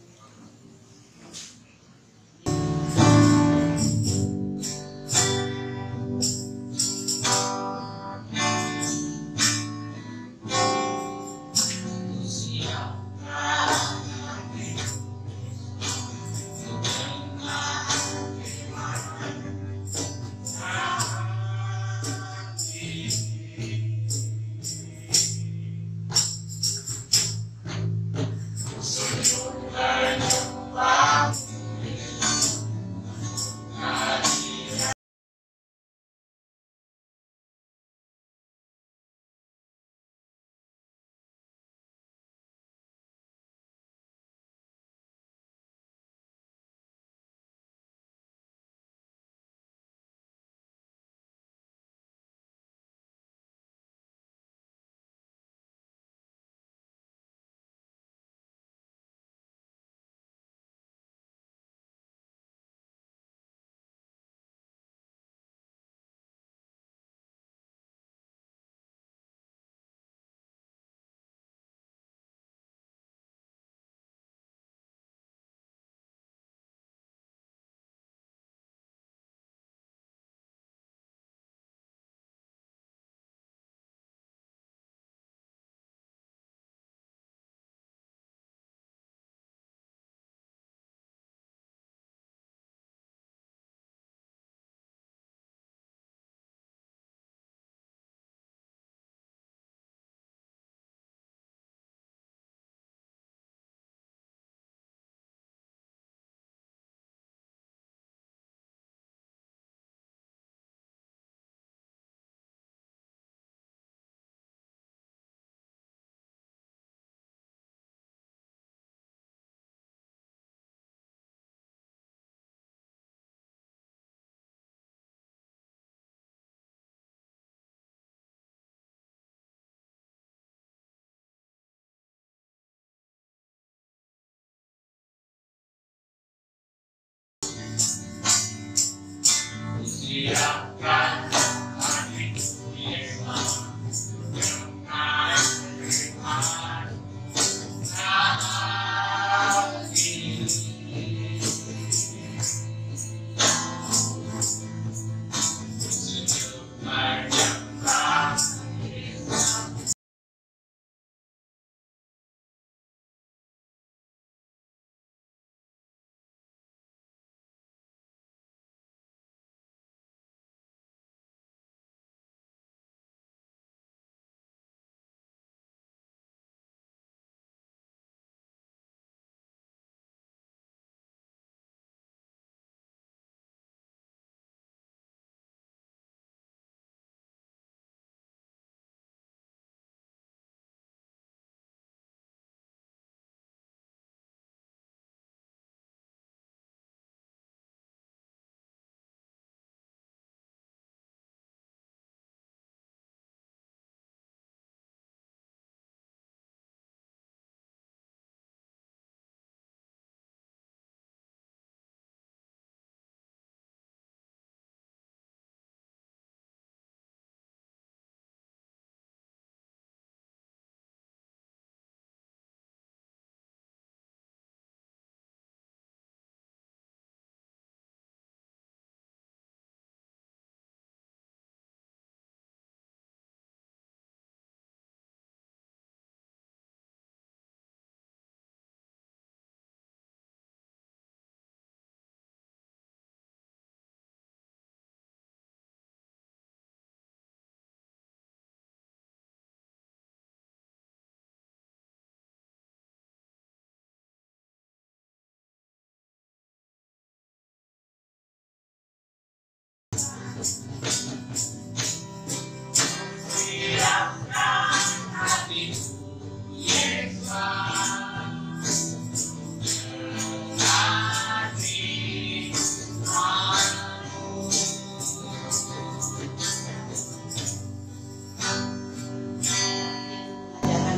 Ajakan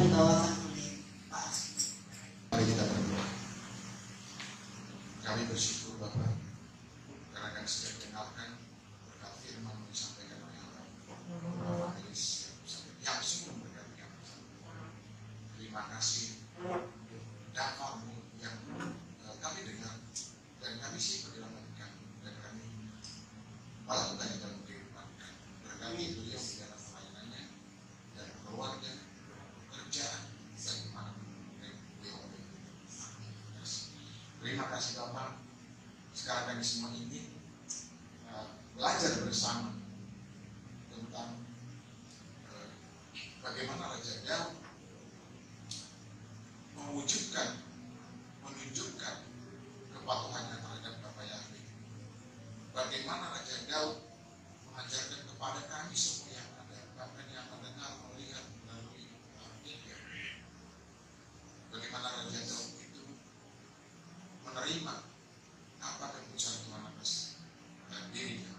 dibawakan oleh Pak. Mari kita berdoa. Kami bersyukur Bapak karena kami sudah mendengarkan berkat firman yang disampaikan oleh Bapak yang sungguh memberkati kami. Terima kasih untuk dakwahmu yang kami dengar dan kami simpan dalam hati kami dan kami melakukan dalam kehidupan kami. Berkati beliau di dalam pelayanannya dan keluarga, pekerjaan, bagaimana beliau. Terima kasih Bapak. Sekarang kami semua ingin belajar bersama tentang bagaimana Raja Daud menunjukkan kepatuhannya terhadap Bapa Yahweh. Bagaimana Raja Daud mengajarkan kepada kami semua yang ada, bahkan yang mendengar, melihat melalui media. Bagaimana Raja Daud itu menerima apa keputusan Tuhan atas dirinya.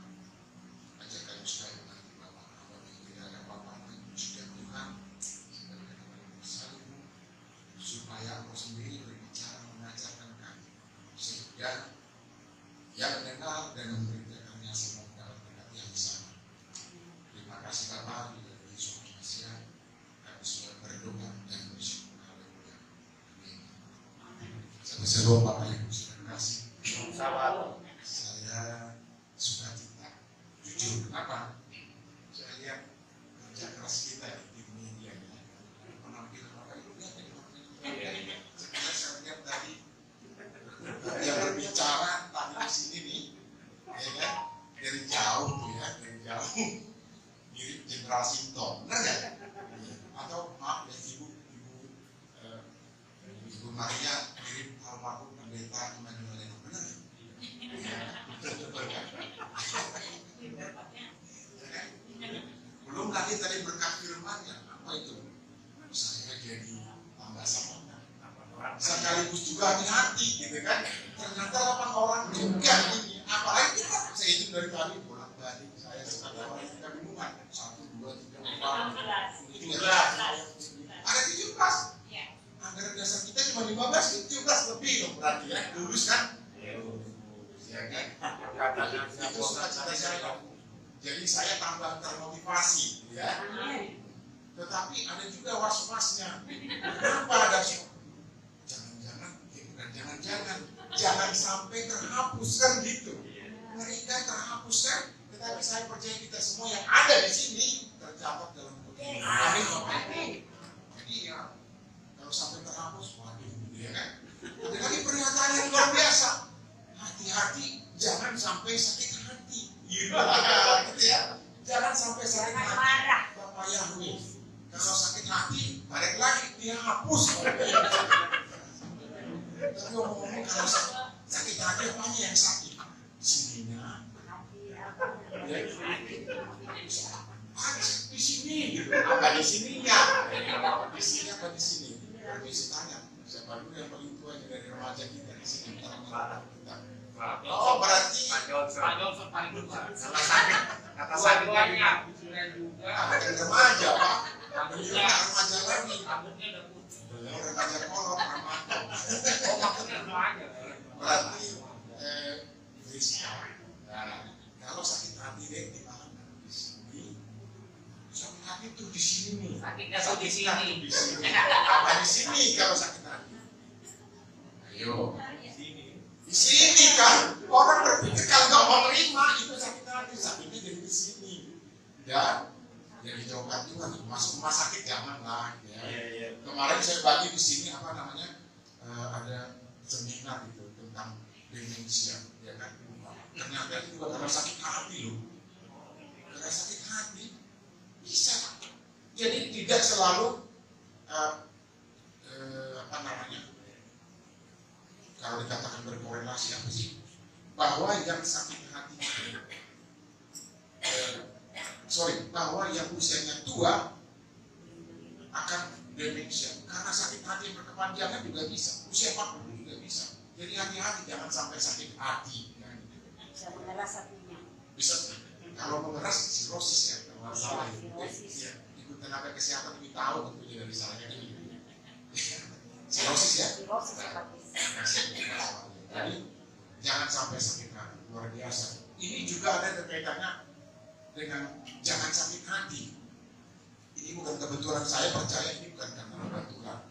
Ajarkan supaya mengerti Bapak bahwa tidak ada apa-apa yang sudah Tuhan sebagai salibmu supaya Engkau sendiri berbicara mengajarkan kami sehingga yang mendengar dan memberitakannya semua mendapat berkat yang sama. Terima kasih Bapak, di dalam Yesus Kristus kami sudah berdoa dan bersyukur. Haleluya. Amin. Sebelum Bapak Ibu terima kasih. Saya suka cita. Jujur, kenapa? Saya lihat kerja keras kita di media ya. Penampilan Bapak Ibu lihat ini. Sekarang saya lihat tadi yang berbicara tadi di sini nih, ya kan? Dari jauh tuh ya, dari jauh. Mirip Jenderal Sinton, benar nggak? Atau maaf ya Ibu Maria mirip almarhum pendeta Emmanuel Leno, benar? Belum lagi tadi berkat firman-Nya, apa itu? Saya jadi tambah semangat. Sekaligus juga hati-hati, gitu kan? Ternyata 8 orang juga ini, apalagi kita saya hitung dari tadi bolak-balik. Saya sekali orang kita bingungan. 1, 2, 3, 4, 17. Ada 17. Anggaran dasar kita cuma 15, 17 lebih dong berarti ya. Lulus kan? Ya kan? Itu cita-cita saya. Jadi saya tambah termotivasi, ya. Tetapi ada juga was-wasnya. Kenapa ada jangan sampai terhapus kan gitu. Mereka terhapus kan, tetapi saya percaya kita semua yang ada di sini tercatat dalam buku. Amin. Jadi ya, kalau sampai terhapus, waduh, ya kan? Ada lagi pernyataan yang luar biasa. Hati-hati, jangan sampai sakit hati. Gitu ya. Jangan sampai sakit hati. Bapak Yahweh, kalau sakit hati, balik lagi dia hapus. Tapi ngomong-ngomong kalau sakit hati apanya yang sakit? Sininya. Di sini gitu. Apa di sininya? Di sini apa di sini? Permisi tanya. Siapa dulu yang paling tua dari remaja kita di sini? Oh berarti Pak Johnson paling tua. kata sakitnya juga. Ada remaja Pak. Remaja lagi. Rambutnya udah putih. Remaja kolot remaja. Oh maksudnya remaja. Berarti Rizka. Nah, kalau sakit hati deh di mana? Di sini. Sakit hati tuh di sini. Sakitnya tuh di sini. Di sini. Apa di sini kalau sakit hati? Ayo. Di sini kan. Orang berpikir kalau nggak mau menerima itu sakit hati. Sakitnya jadi di sini. Dan yang dijauhkan Tuhan masuk rumah sakit janganlah. Ya. Kemarin saya bagi di sini apa namanya ada seminar itu tentang demensia, ya kan? Ternyata itu juga karena sakit hati loh. Karena sakit hati bisa. Jadi tidak selalu apa namanya? Kalau dikatakan berkorelasi apa sih? Bahwa yang sakit hati bahwa yang usianya tua akan demensia karena sakit hati yang berkepanjangan juga bisa, usia 40 juga bisa. Jadi hati-hati jangan sampai sakit hati. Bisa mengeras hatinya. Bisa kalau mengeras sirosis ya, kalau salah Sirosis. ya. Ikut tenaga kesehatan lebih tahu tentunya dari salahnya ini. Sirosis ya. Sirosis hepatitis. Jadi jangan sampai sakit hati, luar biasa. Ini juga ada kaitannya dengan jangan sakit hati. Ini bukan kebetulan, saya percaya ini bukan karena kebetulan.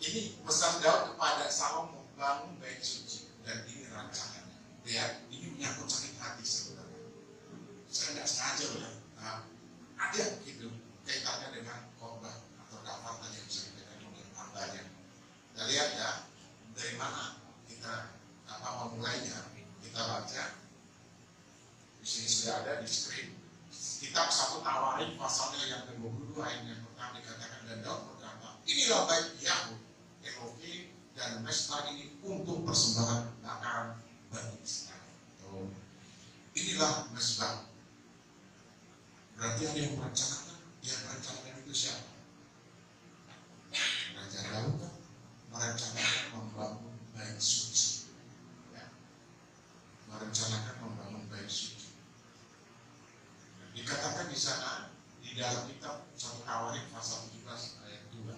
Ini pesan Daud kepada Salomo, bangun bait suci dan ini rancangannya. Ya, ini menyangkut sakit hati sebenarnya. Saya nggak sengaja loh ya. Ada gitu kaitannya dengan khotbah atau kafatan yang bisa diberikan oleh hambanya. Kita lihat ya dari mana kita memulainya. Kita baca di sini sudah ada di screen. Kitab 1 Tawarik pasalnya yang ke-22 ayat yang pertama dikatakan, dan Daud berkata, inilah bait Yahweh Elohim dan Mesbah ini untuk persembahan bakaran bagi Israel. Inilah Mesbah. Berarti ada yang merencanakan. Yang merencanakan itu siapa? Raja Daud kan merencanakan membangun bait suci. Ya. Merencanakan membangun bait suci. Dikatakan di sana di dalam kitab 1 Tawarik pasal 17 ayat 2.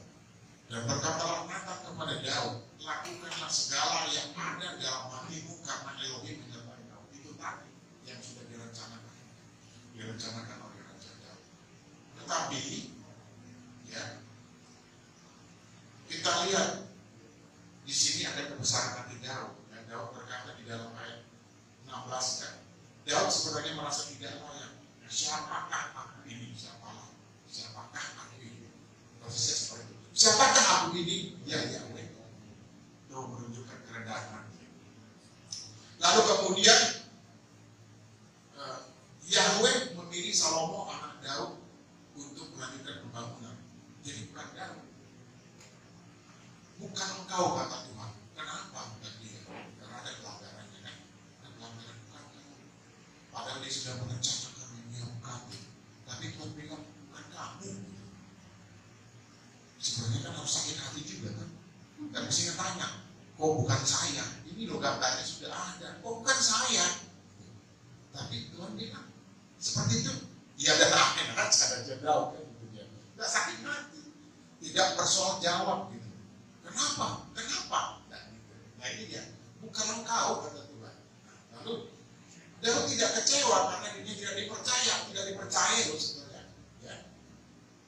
Dan berkatalah Nathan kepada Daud, lakukanlah segala yang ada dalam hatimu karena Elohim menyertai Daud. Itu tadi yang sudah direncanakan oleh Raja Daud. Tetapi ya kita lihat di sini ada kebesaran hati Daud. Dan Daud berkata di dalam ayat 16 kan, Daud sebenarnya merasa tidak layak. Siapakah aku ini? Siapakah aku ini? Prosesnya seperti itu. Siapakah aku ini? Ya Yahweh. Itu menunjukkan kerendahan hati. Lalu kemudian Yahweh memilih Salomo anak Daud untuk melanjutkan pembangunan. Jadi bukan Daud. Bukan engkau, kata Tuhan. Kenapa? Bukan dia. Karena ada pelanggarannya kan. Ada pelanggaran bukan Daud. Padahal dia sudah merencanakan tapi Tuhan bilang bukan kamu. Sebenarnya kan harus sakit hati juga kan. Dan mesti tanya, kok bukan saya? Ini loh gambarnya sudah ada. Kok bukan saya? Tapi Tuhan bilang seperti itu. Ya dan amin aja Daud kan gitu dia. Tidak sakit hati, tidak bersoal jawab gitu. Kenapa? Nah ini dia. Bukan engkau, kata Tuhan. Lalu Daud tidak kecewa karena dia tidak dipercaya loh sebenarnya. Ya.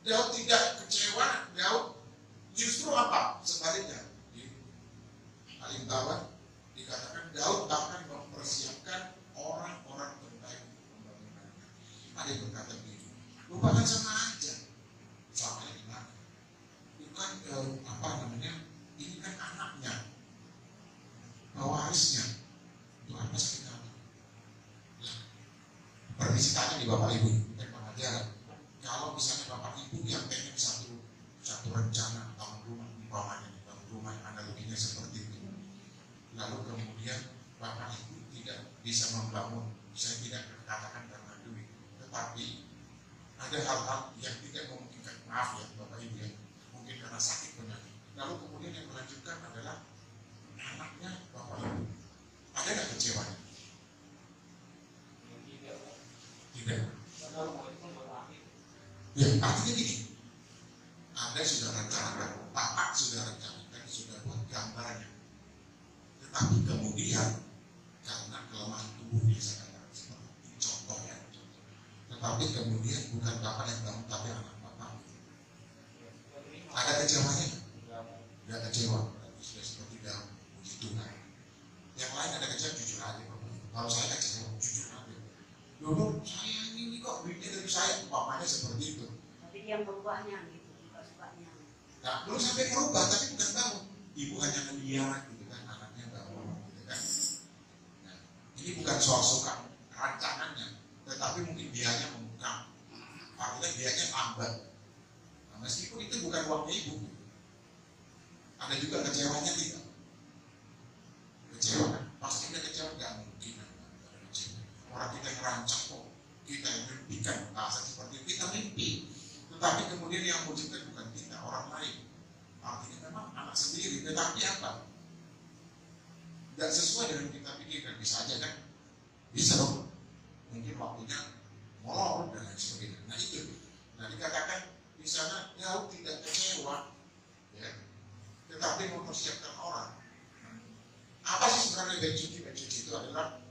Daud tidak kecewa, Daud justru apa? Sebaliknya di paling bawah dikatakan Daud bahkan mempersiapkan orang-orang terbaik pembangunannya. Ada yang berkata begitu. Lupakan sama aja. Soalnya gimana? Bukan ini kan anaknya, pewarisnya. Itu apa sakit hati? Permisi tanya di Bapak Ibu, pengajaran. Kalau misalnya Bapak Ibu yang pengen satu rencana bangun rumah, umpamanya bangun rumah, analoginya seperti itu. Lalu kemudian Bapak Ibu tidak bisa membangun, saya tidak katakan karena duit, tetapi ada hal-hal yang tidak memungkinkan, maaf ya Bapak Ibu ya, mungkin karena sakit penyakit. Lalu kemudian yang melanjutkan adalah anaknya Bapak Ibu. Ada nggak kecewanya? Tidak. Ya, artinya gini, Anda sudah rencanakan, Bapak sudah rencanakan, sudah buat gambarnya. Tetapi kemudian karena kelemahan tubuhnya saya katakan seperti ini contoh ya. Tetapi kemudian bukan Bapak yang bangun, tapi anak Bapak. Ada kecewanya? Tidak kecewa. Sudah seperti dalam puji Tuhan. Yang lain ada kecewa, jujur aja Bapak. Kalau saya kecewa, jujur aja. Dulu saya ini kok duitnya dari saya, umpamanya seperti itu. Tapi dia berubahnya gitu, suka-sukanya. Nah, belum sampai merubah, tapi bukan bangun. Ibu hanya melihat gitu kan, anaknya bangun gitu kan. Nah, ini bukan soal suka rancangannya, tetapi mungkin biayanya membengkak. Artinya biayanya lambat. Nah, meskipun itu bukan uangnya ibu, ada juga kecewanya tidak. sendiri, tetapi apa? Tidak sesuai dengan kita pikirkan, bisa aja kan? Bisa dong. Mungkin waktunya molor dan lain sebagainya. Nah itu. Nah dikatakan di sana Daud tidak kecewa, ya, tetapi mempersiapkan orang. Apa sih sebenarnya bait suci? Bait suci itu adalah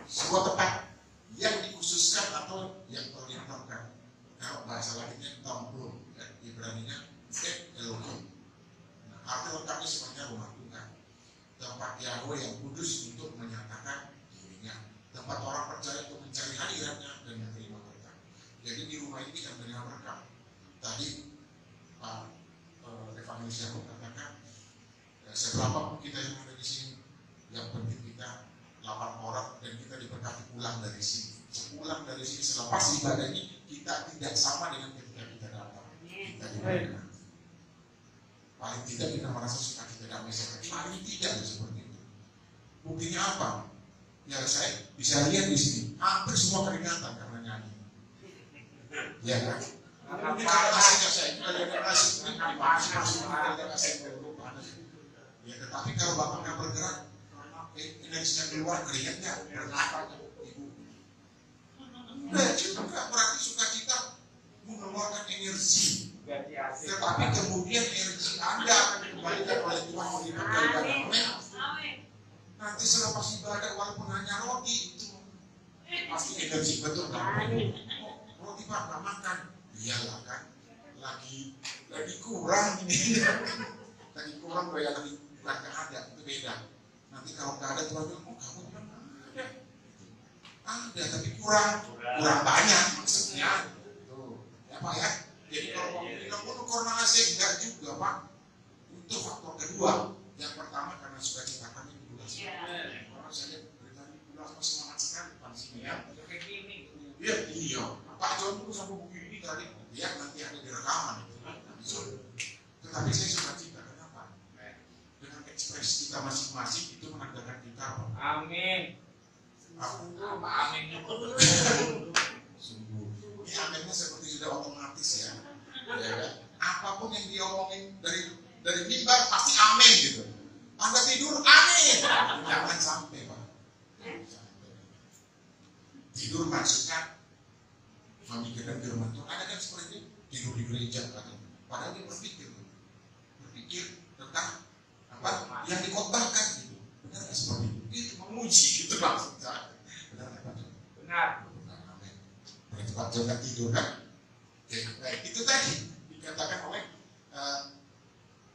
sebuah tempat yang dikhususkan atau yang terlintangkan. Kalau bahasa lainnya templum, ya, Ibraninya Elohim. Nah, arti lengkapnya sebenarnya rumah Tuhan, tempat Yahweh yang kudus untuk menyatakan dirinya, tempat orang percaya untuk mencari hadiratnya dan menerima berkat. Jadi di rumah ini kan menerima berkat. Tadi Pak Evangelis Yakub katakan, seberapapun kita yang ada di sini, yang penting kita 8 orang dan kita diberkati pulang dari sini. Sepulang dari sini selepas ibadah ini kita tidak sama dengan ketika kita datang. Kita diberkati. Paling tidak kita merasa sukacita damai sejahtera. Paling tidak seperti itu. Buktinya apa? Ya saya bisa lihat di sini hampir semua keringatan karena nyanyi. Ya kan? Mungkin karena aslinya saya juga ada asik, ya tetapi kalau bapak nggak bergerak, energinya keluar keringatnya bergerak. Nah, itu nggak berarti sukacita mengeluarkan energi. Tetapi kemudian energi Anda akan dikembalikan oleh Tuhan mau diperkalikan. Nanti selepas ibadah walaupun hanya roti itu pasti energi betul kan? Roti Pak nggak makan, iyalah kan? Lagi kurang ini, lagi kurang daya lagi bukan nggak ada itu beda. Nanti kalau nggak ada Tuhan bilang, oh kamu bilang ada tapi kurang banyak maksudnya. Tuh, ya Pak ya. Jadi kalau mau bilang karena asik enggak juga Pak. Itu faktor kedua. Yang pertama karena sukacita kami di bulan sini. Orang saya lihat berita di bulan semangat sekali Pak sini ya. Iya. Pak John itu sampai begini tadi. Ya nanti ada di rekaman itu. Tetapi saya sukacita kenapa? Dengan ekspresi kita masing-masing itu menandakan kita Pak. Amin. Amin. Sungguh. Ini aminnya seperti sudah otomatis ya. Ya kan? Apapun yang diomongin dari mimbar pasti amin gitu. Anda tidur amin. Jangan sampai Pak. Tidur maksudnya memikirkan firman Tuhan. Ada kan seperti itu tidur di gereja katanya. Padahal dia berpikir tentang apa yang dikhotbahkan gitu. Benar nggak seperti itu? Itu memuji gitu maksudnya. Benar nggak Pak? Benar. Amin. Berarti Pak John nggak tidur kan? Oke, baik. Itu tadi dikatakan oleh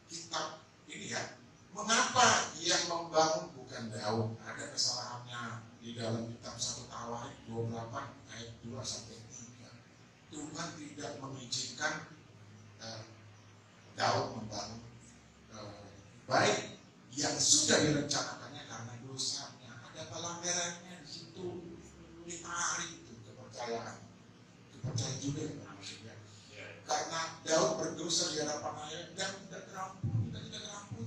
kitab ini ya. Mengapa yang membangun bukan Daud? Ada kesalahannya di dalam kitab 1 Tawarikh 28 ayat 2 sampai 3. Tuhan tidak mengizinkan Daud membangun baik yang sudah direncanakannya karena dosanya. Ada pelanggarannya di situ, ditarik itu kepercayaan juga maksudnya. Karena Daud berdosa di hadapan ayah dan tidak terampuni,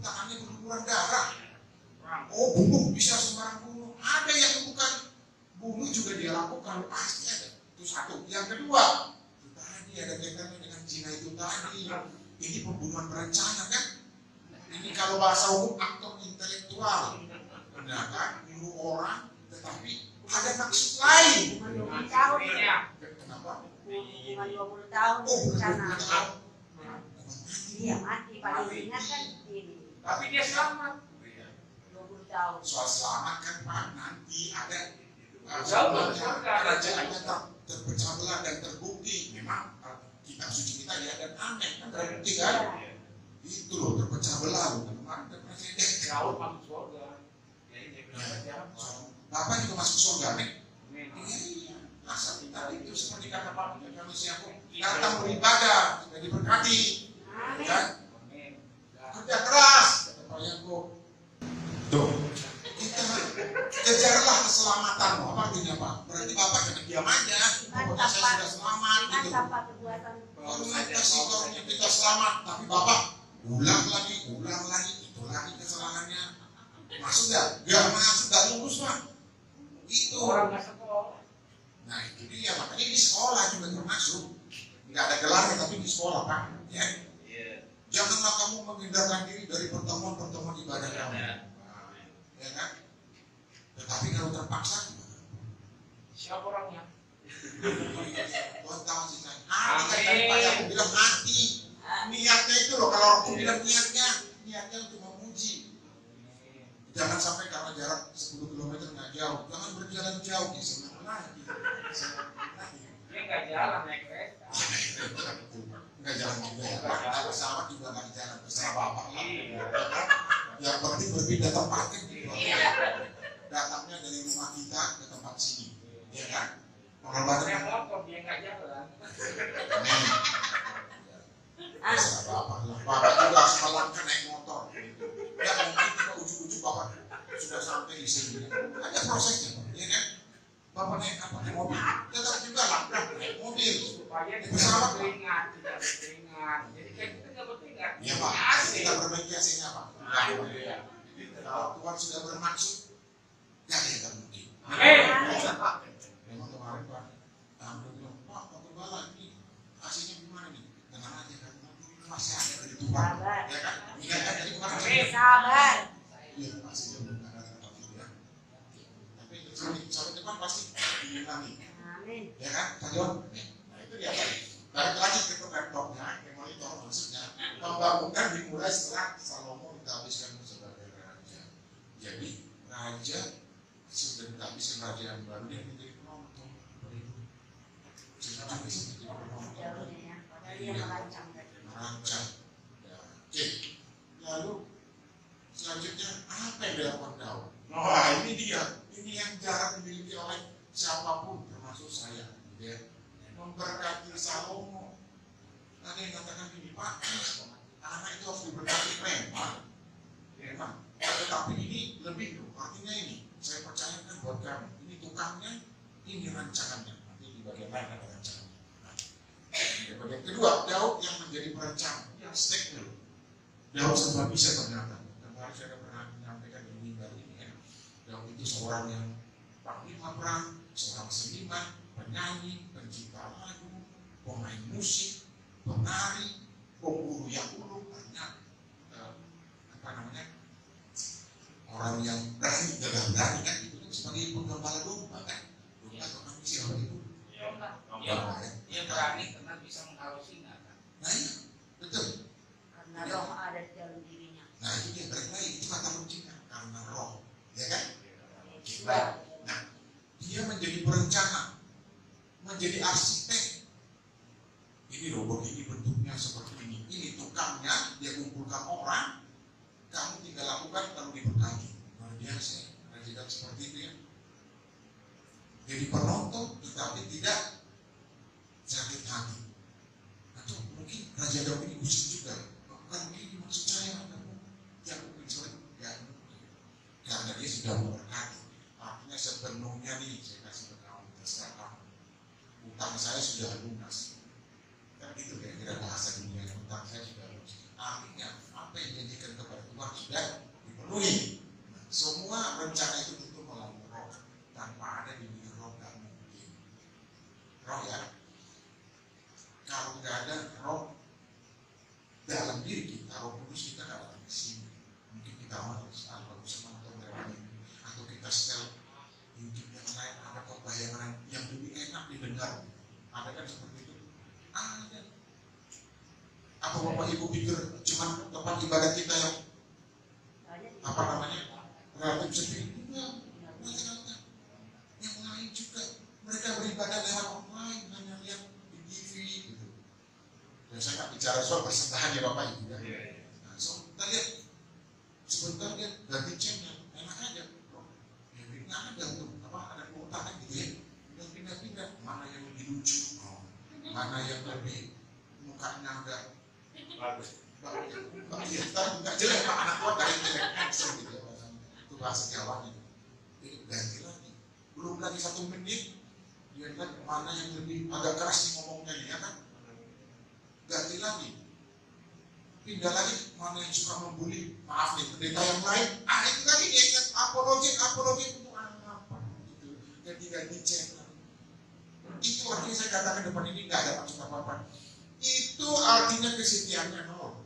tangannya berlumuran darah. Oh bunuh, bisa sembarang bunuh. Ada yang bukan bunuh juga dia lakukan, pasti ada. Itu satu. Yang kedua, itu tadi ada kaitannya dengan zina itu tadi. Ini pembunuhan berencana kan? Ini kalau bahasa umum aktor intelektual. Nah kan, bunuh orang, tetapi ada maksud lain. 20 tahun. Kenapa? Hubungan 20 tahun berencana. Iya mati paling ringan kan ini. Tapi dia selamat. 20 tahun. Soal selamat kan Pak, nanti ada Kerajaannya terpecah belah dan terbukti. Memang kitab suci kita ya dan aneh kan terbukti kan? Itu loh terpecah belah loh. Kemarin ada presiden. Daud masuk surga. Bapak juga masuk surga nih. Iya. Masa kita itu seperti kata Pak Evangelis Yakub, datang beribadah sudah diberkati. Kan? Kerja keras kata Pak Yakub. Tuh. Kita kejarlah keselamatanmu. Apa artinya Pak? Berarti Bapak jangan diam aja. Pokoknya saya sudah selamat gitu. Tanpa perbuatan. Kalau kita selamat, tapi Bapak ulang lagi, itu lagi kesalahannya. Masuk gak masuk, gak lulus Pak. Itu. Orang nggak sekolah. Nah itu dia, makanya di sekolah juga termasuk. Nggak ada gelarnya tapi di sekolah Pak. Ya. Janganlah kamu menghindarkan diri dari pertemuan-pertemuan ibadah kamu. Ya kan? Tetapi kalau terpaksa gimana? Siapa orangnya? Tuhan tahu sih saya. Hati kan tadi Pak Yakub bilang hati. Niatnya itu loh, kalau orang bilang niatnya untuk memuji. Jangan sampai karena jarak 10 km nggak jauh, jangan berjalan jauh di sana lagi. Dia nggak jalan naik kereta. Nggak jalan juga ya, naik pesawat juga nggak jalan, terserah bapak lah. Yang penting berpindah tempat kan gitu. Datangnya dari rumah kita ke tempat sini, ya kan? Saya motor dia nggak jalan. Terserah bapak lah. Bapak juga harus melangkah naik motor. Ya mungkin kita ujuk-ujuk bapak sudah sampai di sini. Ada prosesnya, ya kan? Bapak naik apa? Naik mobil. Tetap juga langkah naik mobil. Supaya Di tidak pesawat. berkeringat, tidak berkeringat. Jadi kan kita nggak berkeringat. Ya Pak, kita perbaiki AC-nya Pak. Kalau Tuhan sudah bermaksud, ya kita mungkin. Memang kemarin Pak, Amro bilang, Pak, Pak Gembala ini AC-nya gimana nih? Tenang aja kan, masih ada dari Tuhan. Ya kan? Iya kan? Jadi kemarin Sabar. iya masih belum ada tempat itu ya. Tapi sampai depan pasti diulangi. Amin. Ya kan, Pak John? Nah itu dia tadi. Balik lagi ke laptopnya, ke monitor maksudnya. Pembangunan dimulai setelah Salomo ditahbiskan sebagai raja. Jadi raja sudah ditahbiskan raja yang baru, dia menjadi penonton. Sehingga bisa menjadi penonton. Jalurnya ya. Padahal dia merancang tadi. Merancang. Ya. Oke. Lalu selanjutnya apa yang dilakukan Daud? Wah ini dia. Ini yang jarang dimiliki oleh siapapun, termasuk saya. Ya. Memberkati Salomo. Ada yang katakan gini, Pak, anak itu harus diberkati memang. Tetapi ini lebih loh, artinya ini, saya percayakan buat kamu. Ini tukangnya, ini rancangannya. Nanti di bagian lain ada rancangannya. Nah, di bagian kedua, Daud yang menjadi perencana, yang stake dulu. Daud serba bisa ternyata. Kemarin saya pernah menyampaikan di mimbar ini ya. Daud itu seorang yang panglima perang, seorang seniman, penyanyi, pencipta lagu, pemain musik, penari, pemburu yang ulung, banyak orang yang berani, gagal berani kan itu sebagai penggembala domba kan, domba atau kambing siapa itu? Domba ya. Dia berani karena bisa menghalau singa kan. Nah iya, betul. Karena roh ada di dalam dirinya. Nah itu dia balik lagi, itu kata kuncinya karena roh, ya kan? Jiwa. Nah dia menjadi perencana, menjadi arsitek. Ini loh begini bentuknya seperti ini. Ini tukangnya, dia kumpulkan orang, kamu tinggal lakukan lalu diberkati. Luar biasa, raja seperti itu ya. Jadi penonton tetapi tidak sakit hati. Atau mungkin Raja Daud ini usik juga. Bukan begini maksud saya, yang mungkin sulit, ya karena dia sudah memberkati. Artinya sepenuhnya nih saya kasih ke kamu, terserah kamu. Utang saya sudah lunas. Dan itu kira-kira bahasa dunia, utang saya sudah lunas. Artinya apa yang dijanjikan kepada Tuhan sudah dipenuhi. Nah, semua rencana itu tentu melalui roh. Tanpa ada di diri roh gak mungkin. Roh ya. Kalau nggak ada roh dalam diri kita, roh kudus kita nggak datang ke sini. Mungkin kita harus bagus sama atau mereka atau kita setel YouTube yang lain, ada khotbah yang lain yang lebih enak didengar. Ada kan seperti itu? Ada. Apa bapak ibu pikir cuma tempat ibadat kita yang apa namanya relatif sepi? Enggak. Yang lain juga mereka beribadah lewat online, hanya lihat di TV gitu. Dan saya nggak bicara soal persembahan ya bapak ibu ya. Nah, so kita lihat sebentar dia ganti channel, enak aja. Ya nggak ada tuh apa ada kuota kan gitu ya. Dan pindah-pindah mana yang lebih lucu, mana yang lebih mukanya agak bagus. Iya, nggak jelek pak anak tua dari jelek action gitu ya. Itu bahasa Jawanya. Jadi ganti lagi. Belum lagi 1 menit dia lihat mana yang lebih agak keras nih ngomongnya ya kan. Ganti lagi. Pindah lagi mana yang suka membuli. Maaf nih pendeta yang lain. Itu lagi dia ingat apologi untuk apa gitu. Ganti channel. Itu artinya saya katakan depan ini nggak ada maksud apa-apa. Itu artinya kesetiaannya nol.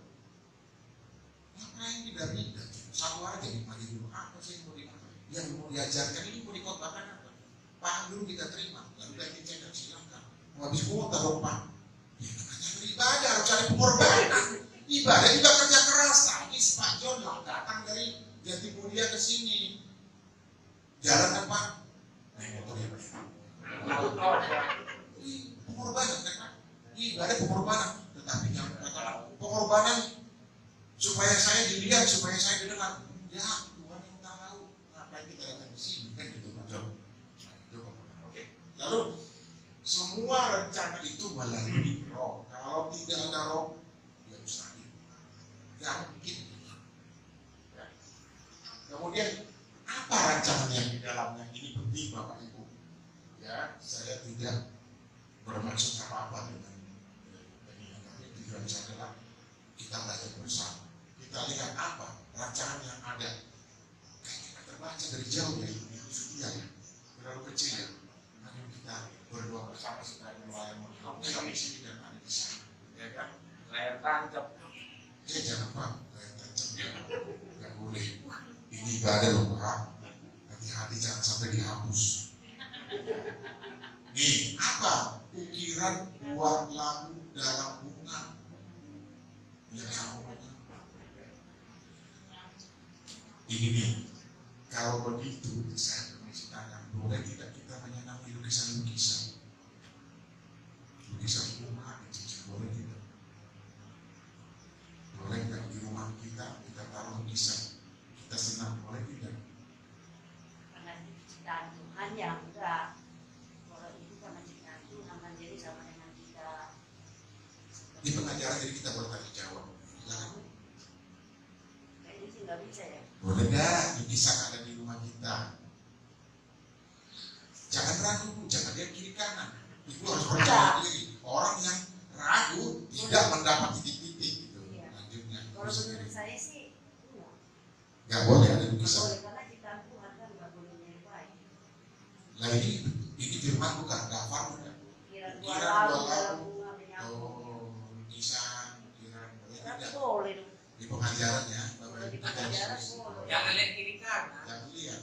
ini dari satu hari jadi maju dulu apa sih yang mau diajarkan ini mau dikotbahkan apa? Paham dulu kita terima, lalu kita cek silakan. Mau habis kuota dong Pak. Ya namanya beribadah harus cari pengorbanan. Ibadah juga kerja keras. Tadi Pak John datang dari Jatimulia ke sini. Jalan kan Pak? Naik motor ya Pak. Pengorbanan kan Pak? Ibadah pengorbanan. Tetapi yang pengorbanan supaya saya dilihat, supaya saya didengar. Ya Tuhan yang tahu. Ngapain kita datang ke sini kan gitu Pak John. Oke. Lalu semua rencana itu melalui roh. Kalau tidak ada roh, ya mustahil. Gak mungkin. Ya. Kemudian apa rancangan yang di dalamnya? Ini penting Bapak Ibu. Ya, saya tidak bermaksud apa-apa dengan ini. Tapi tujuan saya adalah kita belajar bersama. Kita lihat apa rancangan yang ada. Kayaknya terbaca dari jauh ya. Itu setia ya. Terlalu kecil ya. Mari kita berdoa bersama supaya melayani kita di sini dan ada di sana. Ya kan? Layar tancap. Ya jangan Pak. Layar tancap ya. Gak boleh. Ini ibadah loh Pak. Hati-hati jangan sampai dihapus. Nih, apa? Ukiran buah labu dalam bunga. Ya sama. Ini nih, kalau begitu saya permisi tanya, boleh tidak kita menyanami lukisan-lukisan? Lukisan bunga itu boleh tidak? Boleh tidak di rumah kita taruh lukisan? Kita senang, boleh tidak? Karena itu ciptaan Tuhan ya enggak. Kalau itu karena ciptaan Tuhan kan jadi sama dengan kita. Di pengajaran jadi kita bertanya jawab. Jangan. Kayaknya sih nggak bisa ya. Boleh nggak lukisan ada di rumah kita? Jangan ragu, jangan lihat kiri kanan. Itu harus percaya diri. Orang yang ragu tidak mendapat titik-titik gitu. Iya. Lanjutnya. Kalau menurut saya sih enggak. Nggak boleh ada Nggak lukisan. boleh karena ciptaan Tuhan kan nggak boleh nyerupai. Nah ini firman bukan daftar bukan? Kiran Kiran dua lalu dua dalam lalu. bunga menyatu. Oh, lukisan, kiran boleh Tapi tidak? boleh dong. Di pengajaran ya, Bapak Kalau di Ibu. pengajaran boleh. Jangan lihat kiri kanan. Jangan lihat.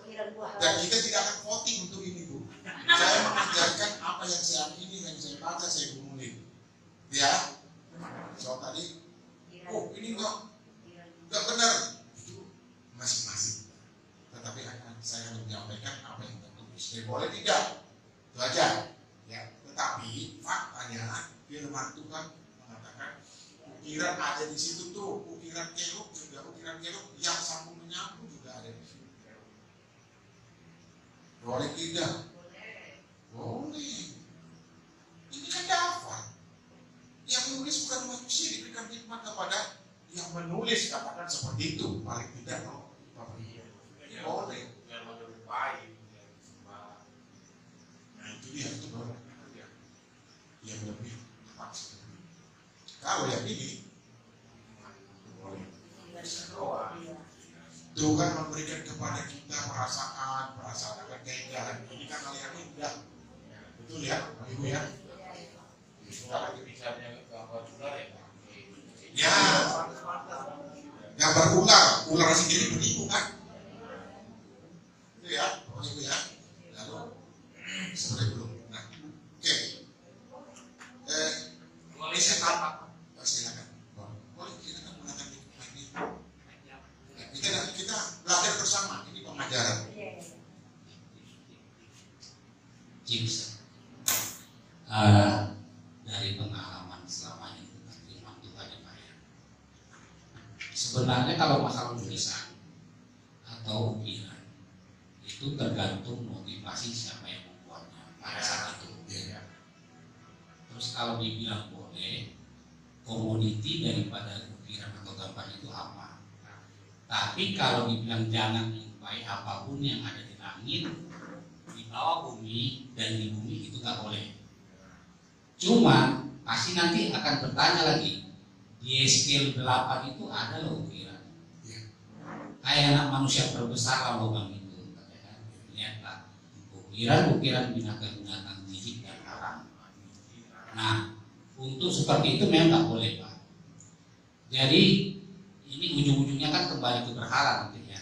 Kiran dua Dan lalu. kita tidak akan voting untuk ini Bu. Saya mengajarkan apa yang saya yakini, yang saya baca, saya gumulin. Ya. So tadi, oh ini enggak benar. Itu masing-masing. Tetapi akan saya menyampaikan apa yang tertulis. Jadi boleh tidak? Itu aja. Ya. Tetapi faktanya firman Tuhan mengatakan ukiran ada di situ tuh. Ukiran kerub juga, ukiran kerub yang sambung menyambung juga ada di situ. Boleh tidak? Boleh. Ini kan daftar. Yang menulis bukan manusia, diberikan hikmat kepada yang menulis, katakan seperti itu. Paling tidak loh. Boleh. Yang lebih baik. Nah itu dia, itu baru yang lebih tepat. Kalau yang ini boleh. Tuhan memberikan kepada kita perasaan akan keindahan. Ini kan hal yang indah. Betul ya, Bapak Ibu ya? Kalau tulisannya gambar ular ya. Ya, gambar ular sendiri penipu kan? Itu ya, Bapak Ibu ya. Lalu seperti belum. Nah, oke. Ini saya tampak. Silakan. Boleh kita kan mengatakan ini. Kita belajar bersama. Ini pengajaran. Bisa dari pengalaman selama ini tentang firman Tuhan ya Pak ya. Sebenarnya kalau masalah tulisan atau ukiran itu tergantung motivasi siapa yang membuatnya pada saat itu ya. Terus kalau dibilang boleh, komoditi daripada ukiran atau gambar itu apa? Tapi kalau dibilang jangan menyukai apapun yang ada di langit, di bawah bumi dan di bumi itu nggak boleh. Cuma pasti nanti akan bertanya lagi di Yeskiel 8 itu ada loh ukiran. Kayak anak manusia terbesar lah lubang itu. Lihatlah ukiran binatang-binatang jijik dan haram. Nah untuk seperti itu memang nggak boleh Pak. Jadi ini ujung-ujungnya kan kembali ke berhala nantinya.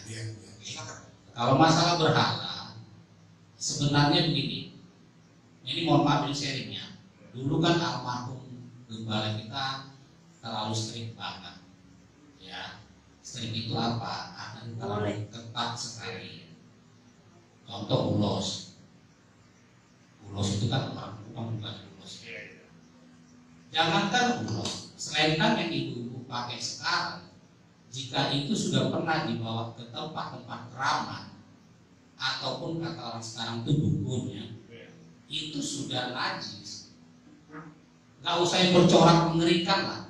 Silakan. Kalau masalah berhala, sebenarnya begini, ini mohon maaf ini sharingnya. Dulu kan almarhum gembala kita terlalu strict banget, ya. Strict itu apa? Akan terlalu ketat sekali. Contoh ulos. Ulos itu kan orang bukan ulos. Jangankan ulos, selendang yang ibu pakai sekarang, jika itu sudah pernah dibawa ke tempat-tempat keramat ataupun kata orang sekarang itu dukunnya, itu sudah najis. Gak usah yang bercorak mengerikan lah.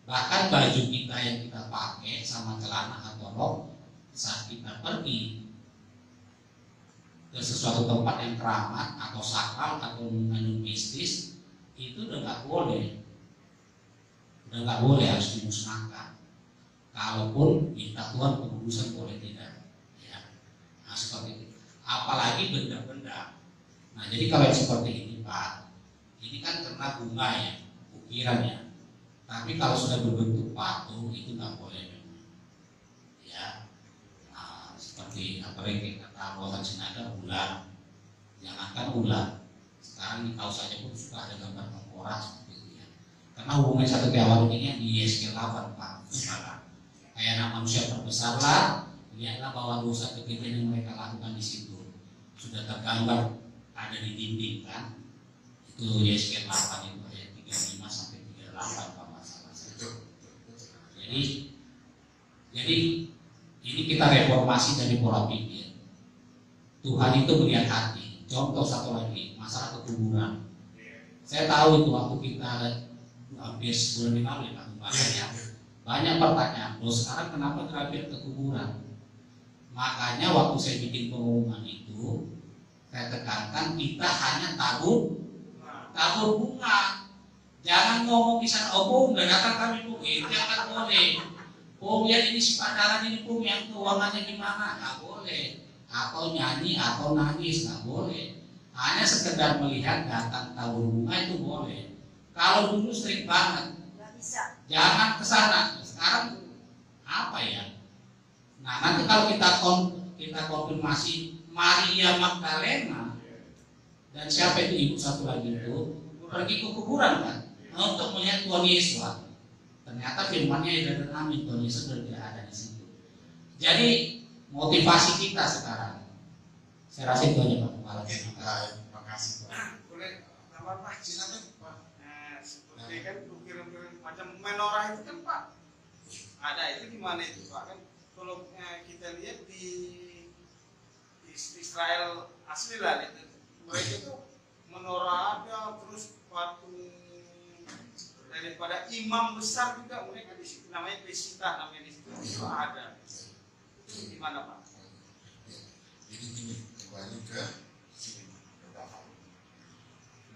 Bahkan baju kita yang kita pakai sama celana atau rok saat kita pergi ke sesuatu tempat yang keramat atau sakral atau mengandung mistis, itu udah nggak boleh, harus dimusnahkan. Kalaupun minta Tuhan pengurusan boleh tidak, ya. Nah, seperti itu. Apalagi benda-benda. Nah, jadi kalau yang seperti ini Pak, ini kan kena bunga ya, ukiran ya. Tapi kalau sudah berbentuk patung itu nggak boleh, ya. Nah, seperti apa yang kata Bapak Sinaga, ular, jangankan ular. Sekarang di kaos saja pun suka ada gambar tengkorak seperti itu ya. Karena hubungannya satu kewan ini di ISG 8 Pak. Kayak anak manusia terbesar lah, lihatlah bahwa dosa kekejian yang mereka lakukan di situ sudah tergambar ada di dinding kan. Itu ISG 8 itu ayat 35 sampai 38 Pak masalah. Jadi ini kita reformasi dari pola pikir. Tuhan itu melihat hati. Contoh satu lagi, masalah kekuburan. Saya tahu itu waktu kita hampir sebulan yang lalu ya Pak, banyak pertanyaan. Loh sekarang kenapa terakhir ke kuburan? Makanya waktu saya bikin pengumuman itu, saya tekankan kita hanya tabur bunga. Jangan ngomong di sana, oh Bung, udah datang kami Bung, itu jangan boleh. Bung, lihat ini si padaran ini Bung, yang keuangannya gimana? Nggak boleh. Atau nyanyi atau nangis nggak boleh. Hanya sekedar melihat datang tabur bunga itu boleh. Kalau dulu strict banget, nggak bisa. jangan ke sana. Sekarang apa ya? Nah nanti kalau kita konfirmasi Maria Magdalena dan siapa itu ibu satu lagi itu pergi ke kuburan kan untuk melihat Tuhan Yesus. Ternyata firman-Nya dan amin, Tuhan Yesus sudah tidak ada di situ. Jadi motivasi kita sekarang, saya rasa itu aja Pak Kepala. Terima kasih Pak. Boleh tambah Pak? Silakan Pak. Seperti kan ukiran-ukiran macam menorah itu kan Pak, ada itu gimana itu Pak? Kan kalau kita lihat di Israel asli lah itu, mereka itu menorah ada, terus patung daripada imam besar juga mereka di situ, namanya Pesita, namanya di situ juga ada. Itu gimana Pak? Jadi gini, kembali ke sini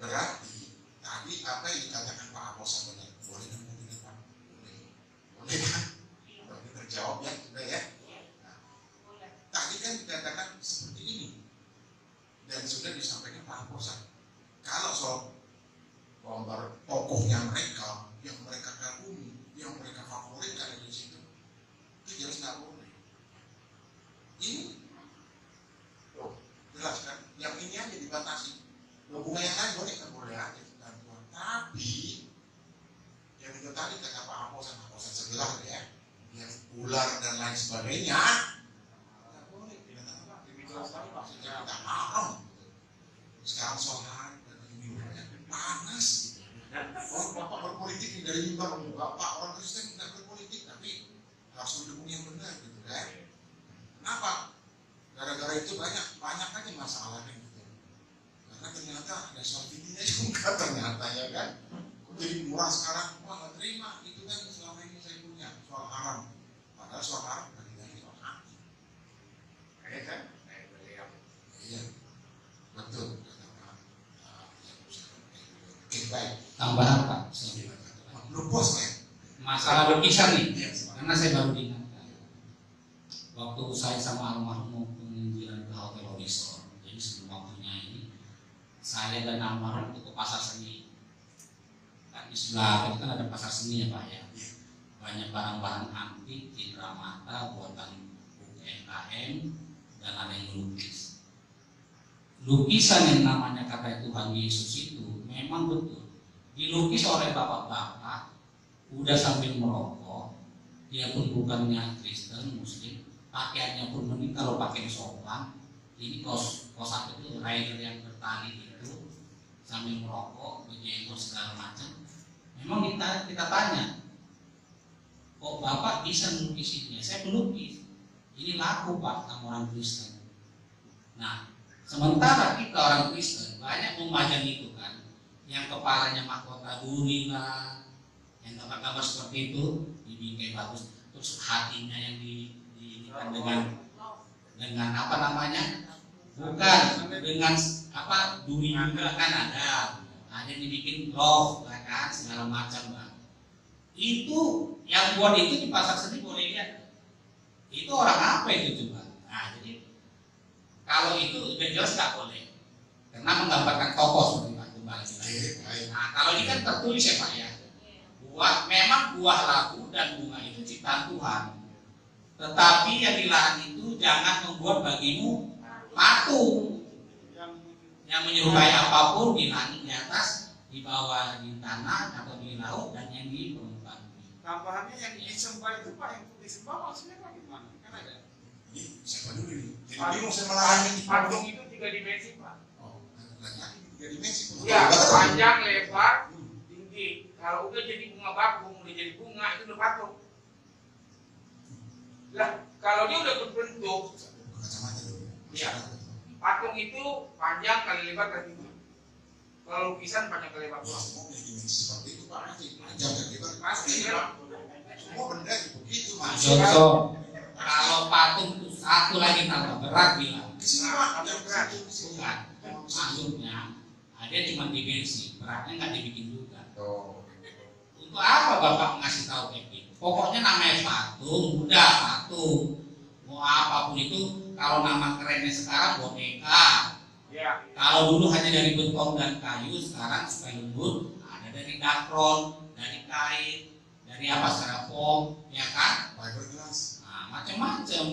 berarti tadi apa yang dikatakan Pak Apos benar, boleh dan tidak Pak? Boleh kan? Berarti terjawab ya sudah ya. Nah, tadi kan dikatakan seperti ini dan sudah disampaikan Pak Apos. Kalau soal gambar tokohnya mereka yang mereka kagumi, yang mereka favoritkan di situ, itu jelas nggak boleh. Ini jelas kan, yang ini aja dibatasi. Bunga yang lain boleh kan, boleh aja kan. Tapi yang itu tadi kata Pak Aposan sebelah ya, yang ular dan lain sebagainya nggak boleh. Maksudnya kita haram. Sekarang soal dan ini panas. Oh, Bapak berpolitik dari mimbar, Bapak orang Kristen tidak berpolitik, tapi harus mendukung yang benar gitu kan. Kenapa? Gara-gara itu banyak aja masalahnya gitu. Karena ternyata ada soal tingginya juga ternyata ya kan. Jadi murah sekarang, wah nggak terima itu kan selama ini saya punya soal haram. Padahal soal haram bagi dari soal hati. Kayak kan? Iya, betul. Oke baik. Tambahan Pak, Belum bos ya? masalah lukisan nih, karena saya baru diingatkan. Waktu saya sama almarhum penginjilan ke Hotel Horizon, jadi sebelum waktunya ini, saya dan almarhum itu ke pasar seni. Kan di sebelah itu kan ada pasar seni ya Pak ya. banyak barang-barang antik, cindera mata, buatan UMKM, dan ada yang melukis. Lukisan yang namanya kata Tuhan Yesus itu memang betul dilukis oleh bapak-bapak, udah sambil merokok, dia pun bukannya Kristen, Muslim, pakaiannya pun mending kalau pakai sopan, ini kos itu rider yang bertali itu, sambil merokok, berjenggot segala macam. Memang kita tanya, kok bapak bisa melukis ini? Saya pelukis, ini laku pak sama orang Kristen. Nah, sementara kita orang Kristen banyak memajang itu kan, yang kepalanya mahkota duri lah, yang gambar-gambar seperti itu dibikin bagus, terus hatinya yang diinikan dengan apa namanya, bukan dengan apa duri juga kan ada yang dibikin love kan segala macam bang. Itu yang buat itu di pasar seni boleh lihat, itu orang apa itu coba. Nah jadi kalau itu udah jelas nggak boleh, karena menggambarkan tokoh seperti Pak Tumbal. Nah kalau ini kan tertulis ya Pak ya, memang buah labu dan bunga itu ciptaan Tuhan, tetapi yang dilarang itu jangan membuat bagimu patung yang menyerupai apapun di langit, di atas, di bawah, di tanah atau di laut, dan yang di permukaan bumi. Tambahannya yang disembah itu Pak, yang disembah maksudnya bagaimana? Kan ada. Ini siapa dulu ini? Jadi bingung saya melarang ini. Patung itu 3 dimensi Pak. Oh, lagi 3 dimensi. Iya, panjang, lebar, tinggi. Kalau udah jadi bunga bakung, udah jadi bunga itu udah patung. Lah, kalau dia udah berbentuk, Kacamata dulu. iya. Patung itu panjang kali lebar kali tinggi. Kalau lukisan panjang kali lebar. Wah, semua punya dimensi seperti itu Pak. Nanti panjang kan lebar. Pasti kan? Semua benda begitu Mas. Contoh, kalau patung itu satu lagi tambah berat bilang, Kesini Pak, yang berat. bukan. Maksudnya ada cuma dimensi, beratnya nggak dibikin juga. Oh. Untuk apa Bapak ngasih tahu kayak gitu? Pokoknya namanya patung, udah patung. Mau apapun itu, kalau nama kerennya sekarang boneka. Iya. Kalau dulu hanya dari beton dan kayu, sekarang supaya lembut, ada dari dakron, dari kain, dari apa styrofoam, ya kan? Fiberglass. Nah, macam-macam.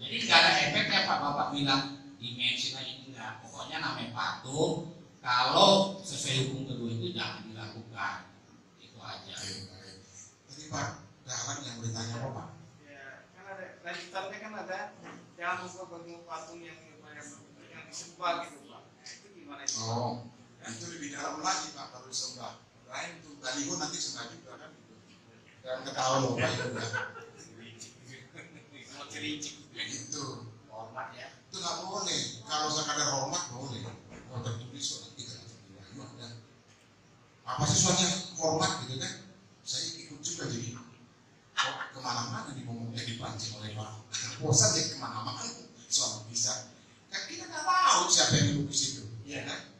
Jadi nggak ada efeknya Pak Bapak bilang dimensi lagi enggak. Pokoknya namanya patung. Kalau sesuai hukum kedua itu jangan dilakukan. Itu aja. Tadi Pak, dalam yang bertanya apa Pak? Ya, kan ada lanjutannya kan ada jangan membuat bagimu patung yang disembah gitu Pak. Nah, itu gimana itu? Oh, itu lebih dalam lagi Pak kalau disembah. Lain itu baliho nanti sembah juga kan? Jangan ketawa loh Pak itu ya. Mau cericik. Itu Hormat ya. itu nggak boleh. Kalau sekadar hormat boleh. Kalau tertulis kok tidak ada. Apa sih soalnya hormat gitu kan? Saya ikut juga jadi kemana-mana ngomongnya dipancing oleh Pak. Bosan jadi kemana-mana soal bisa. Kan kita nggak tahu siapa yang melukis itu, ya kan?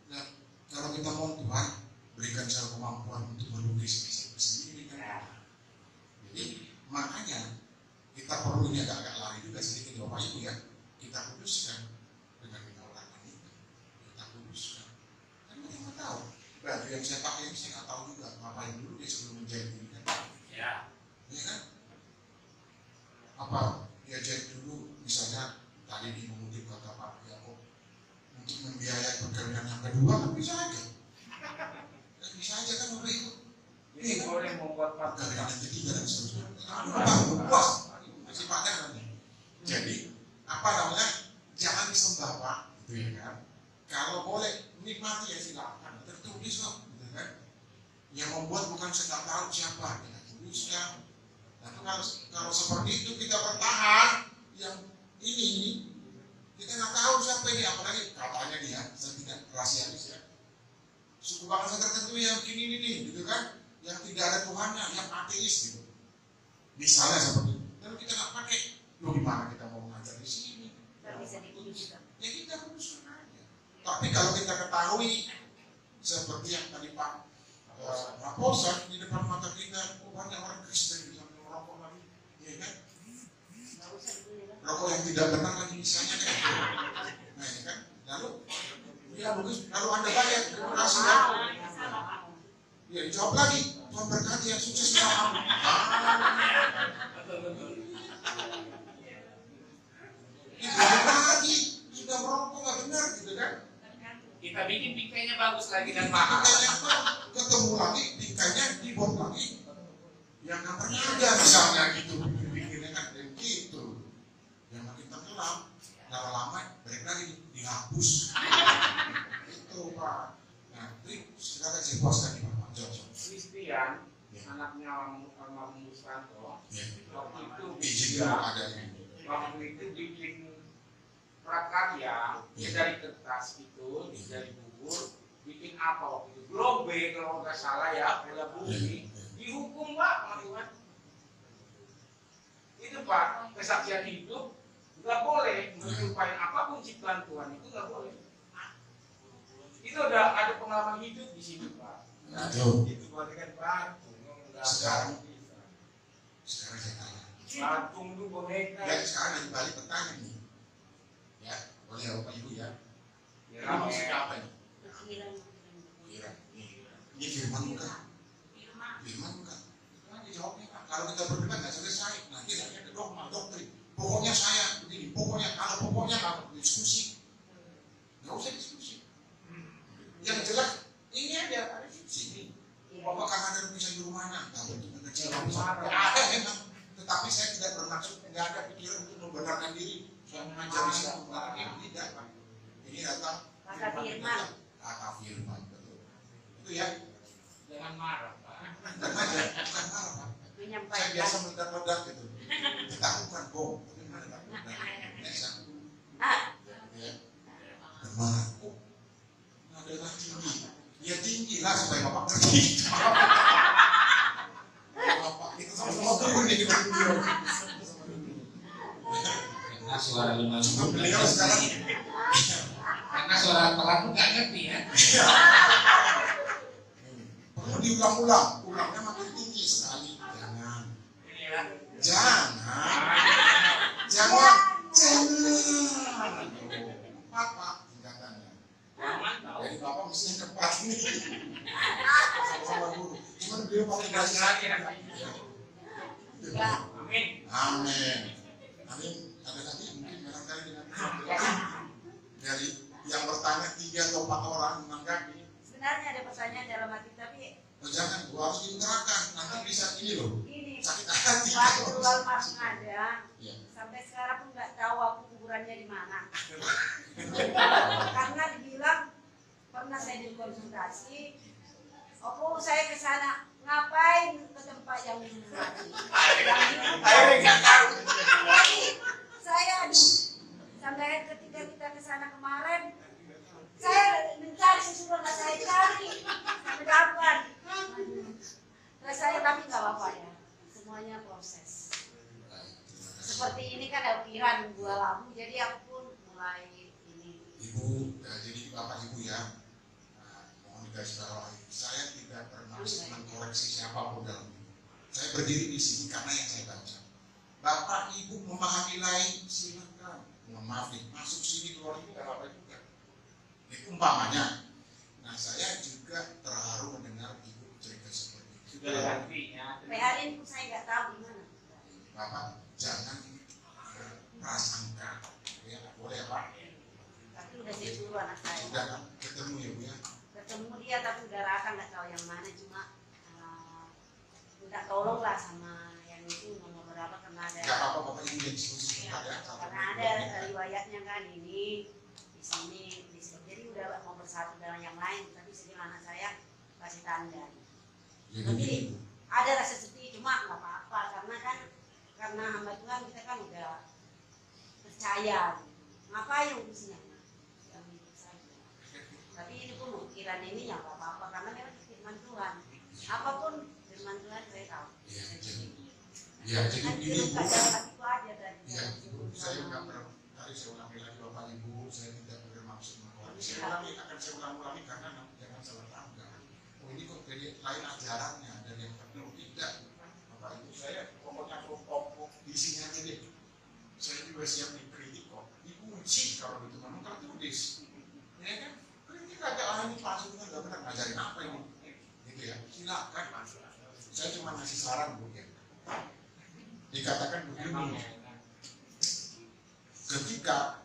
Nah, kalau kita mau Tuhan berikan saya kemampuan untuk melukis itu sendiri kan? Jadi makanya kita perlu ini agak lari juga sedikit Bapak Ibu ya. Kita kuduskan dengan menyalakan itu. Kita kuduskan. Kan kita nggak tahu. Baju yang saya pakai saya nggak tahu juga ngapain dulu dia sebelum menjahit ini kan? Ya. Ya kan? Apa dia jahit dulu misalnya tadi di mengutip kata Pak Yakob untuk membiayai pekerjaan yang kedua kan bisa aja. Kan bisa aja kan Bapak Ibu. Ini boleh membuat patung. Pekerjaan yang ketiga dan seterusnya. Apa? Puas. Masih pakai nanti. Jadi apa namanya? Jangan disembah Pak, gitu ya kan? Kalau boleh nikmati ya silakan. Tertulis kok, gitu kan? Yang membuat bukan saya nggak tahu siapa, kita tuliskan. Nah kalau seperti itu kita bertahan, yang ini kita nggak tahu siapa ini, apalagi katanya dia, saya tidak rasialis ya. Suku bangsa tertentu yang begini ini nih, gitu kan? Yang tidak ada Tuhannya, yang ateis gitu. Misalnya seperti itu. Lalu kita nggak pakai, loh gimana kita mau mengajar di sini? Dan bisa dikuduskan. Ya kita kuduskan aja. Tapi kalau kita ketahui seperti yang tadi Pak Raposa di depan mata kita, oh banyak orang Kristen yang merokok lagi, ya kan? Rokok yang tidak benar lagi misalnya kan? Nah ya kan? Lalu, ya bagus. Lalu Anda bayar, terima kasih kan? Ya dijawab lagi, Tuhan berkati yang sukses ya. lagi dan mahal. Ketemu lagi, tingkahnya dibuat lagi. Yang nggak pernah ada misalnya gitu, bikinnya kan kayak gitu. Yang makin tenggelam, lama lama balik lagi dihapus. Itu Pak. Nah, ini sekarang saya puaskan di Pak Jojo. Christian, anaknya almarhum Mustanto, Ya. waktu itu Izin dia ada ini. waktu itu bikin prakarya Ya. dari kertas itu, dari bubur, bikin apa waktu itu? Globe kalau nggak salah ya, bola bumi. Dihukum Pak sama Tuhan. Itu Pak, kesaksian hidup nggak boleh menyerupai apapun ciptaan Tuhan, itu nggak boleh. Itu ada pengalaman hidup di sini Pak. Betul. Itu berarti kan batu. Sekarang saya tanya. Patung itu boneka. Ya sekarang lagi balik bertanya nih. Ya, boleh ya Bapak Ibu ya. Ya, Ini maksudnya apa ini? Pikiran. Kira. Ini firman bukan? Firman bukan? Nanti jawabnya Pak. Kalau kita berdebat nggak selesai, nanti saya ke dogma, doktrin. Pokoknya saya begini, pokoknya kalau pokoknya nggak diskusi, nggak usah diskusi. Yang jelas ini ada di sini. Bapak karena ada tulisan di rumahnya, tahu itu mengecil ada memang. Tetapi saya tidak bermaksud, nggak ada pikiran untuk membenarkan diri. Saya mengajari saya membenarkan tidak. Ini datang Kata firman. kata firman betul. Itu ya. Jangan marah Pak. Dan aja bukan marah Pak. Saya Menyampaikan. biasa meledak-ledak gitu. Kita bukan bom, tapi meledak-ledak. Next. Ya. Bermarah. Oh, adalah tinggi. Ya tinggi lah supaya Bapak ngerti. Bapak itu sama-sama turun nih kita video. Karena suara lemah lembut Beliau sekarang karena suara pelan nggak ngerti ya. perlu diulang-ulang, ulangnya makin tinggi sekali. Jangan, Ini ya. jangan, Bapak tingkatannya. Aman tahu. Jadi Bapak mesti yang tepat ini. Sama guru. Cuman beliau pakai Kasih bahasa. lagi ya. Ya. Amin. Amin. Amin. Ada lagi mungkin barangkali dengan dari yang bertanya 3 atau 4 orang menanggapi. Sebenarnya ada pertanyaan dalam hati tapi Oh, jangan, gua harus diutarakan. Nanti bisa ini loh. ini Sakit hati. waktu almarhum ada Iya. sampai sekarang pun nggak tahu aku kuburannya di mana. Karena dibilang pernah saya dikonsultasi, oh saya ke sana ngapain ke tempat yang mati? Yang hidup. Saya aduh sampai ketika kita ke sana kemarin saya mencari sesuatu yang saya cari sampai dapat. Terus saya tapi nggak apa-apa ya, semuanya proses. Seperti ini kan ada pikiran gua lamu, jadi aku pun mulai ini. Ibu, jadi Bapak Ibu ya, mohon digarisbawahi. Saya tidak bermaksud mengkoreksi siapapun dalam ini. Saya berdiri di sini karena yang saya baca. Bapak Ibu memahami lain, silakan. Mohon maaf nih, masuk sini keluar itu nggak apa-apa juga. Itu umpamanya. Nah saya juga terharu mendengar Ibu cerita seperti itu. Sudah ada hatinya. Sampai hari ini pun saya nggak tahu gimana. Bapak jangan prasangka, ya boleh ya Pak. Tapi udah saya suruh anak saya. Sudah kan ketemu ya Bu ya. Ketemu dia tapi udah raka nggak tahu yang mana, cuma minta tolong lah sama yang itu nomor berapa karena ada. Gak apa-apa Bapak Ibu yang diskusi ada. Karena ada riwayatnya kan ini di sini di sini. Jadi udah mau bersatu dengan yang lain, tapi sedih anak saya kasih tanda. Jadi Tapi gini, ada rasa sedih, cuma nggak apa-apa karena hamba Tuhan kita kan udah percaya. Ngapain urusannya? Yang itu saja. Tapi ini pun ukiran ini ya nggak apa-apa karena memang firman Tuhan. Apapun firman Tuhan saya tahu. ya jadi Kan gini itu Bu. kadang hatiku aja tadi. Ya Ibu, saya nggak tadi saya ulangi lagi Bapak Ibu, saya tidak bermaksud mengkoreksi. Saya ulangi akan saya ulang-ulangi karena jangan salah tangkap. Oh ini kok jadi lain ajarannya dari yang penuh tidak. Bapak Ibu saya pokoknya pokok isinya aja deh. Saya juga siap dikritik kok. Dipuji kalau gitu memang tertulis. Ya kan? Kritik aja ini palsu kan nggak benar ngajarin apa ini. Gitu ya. Silakan. Saya cuma ngasih saran Bu ya. Dikatakan begini. Ketika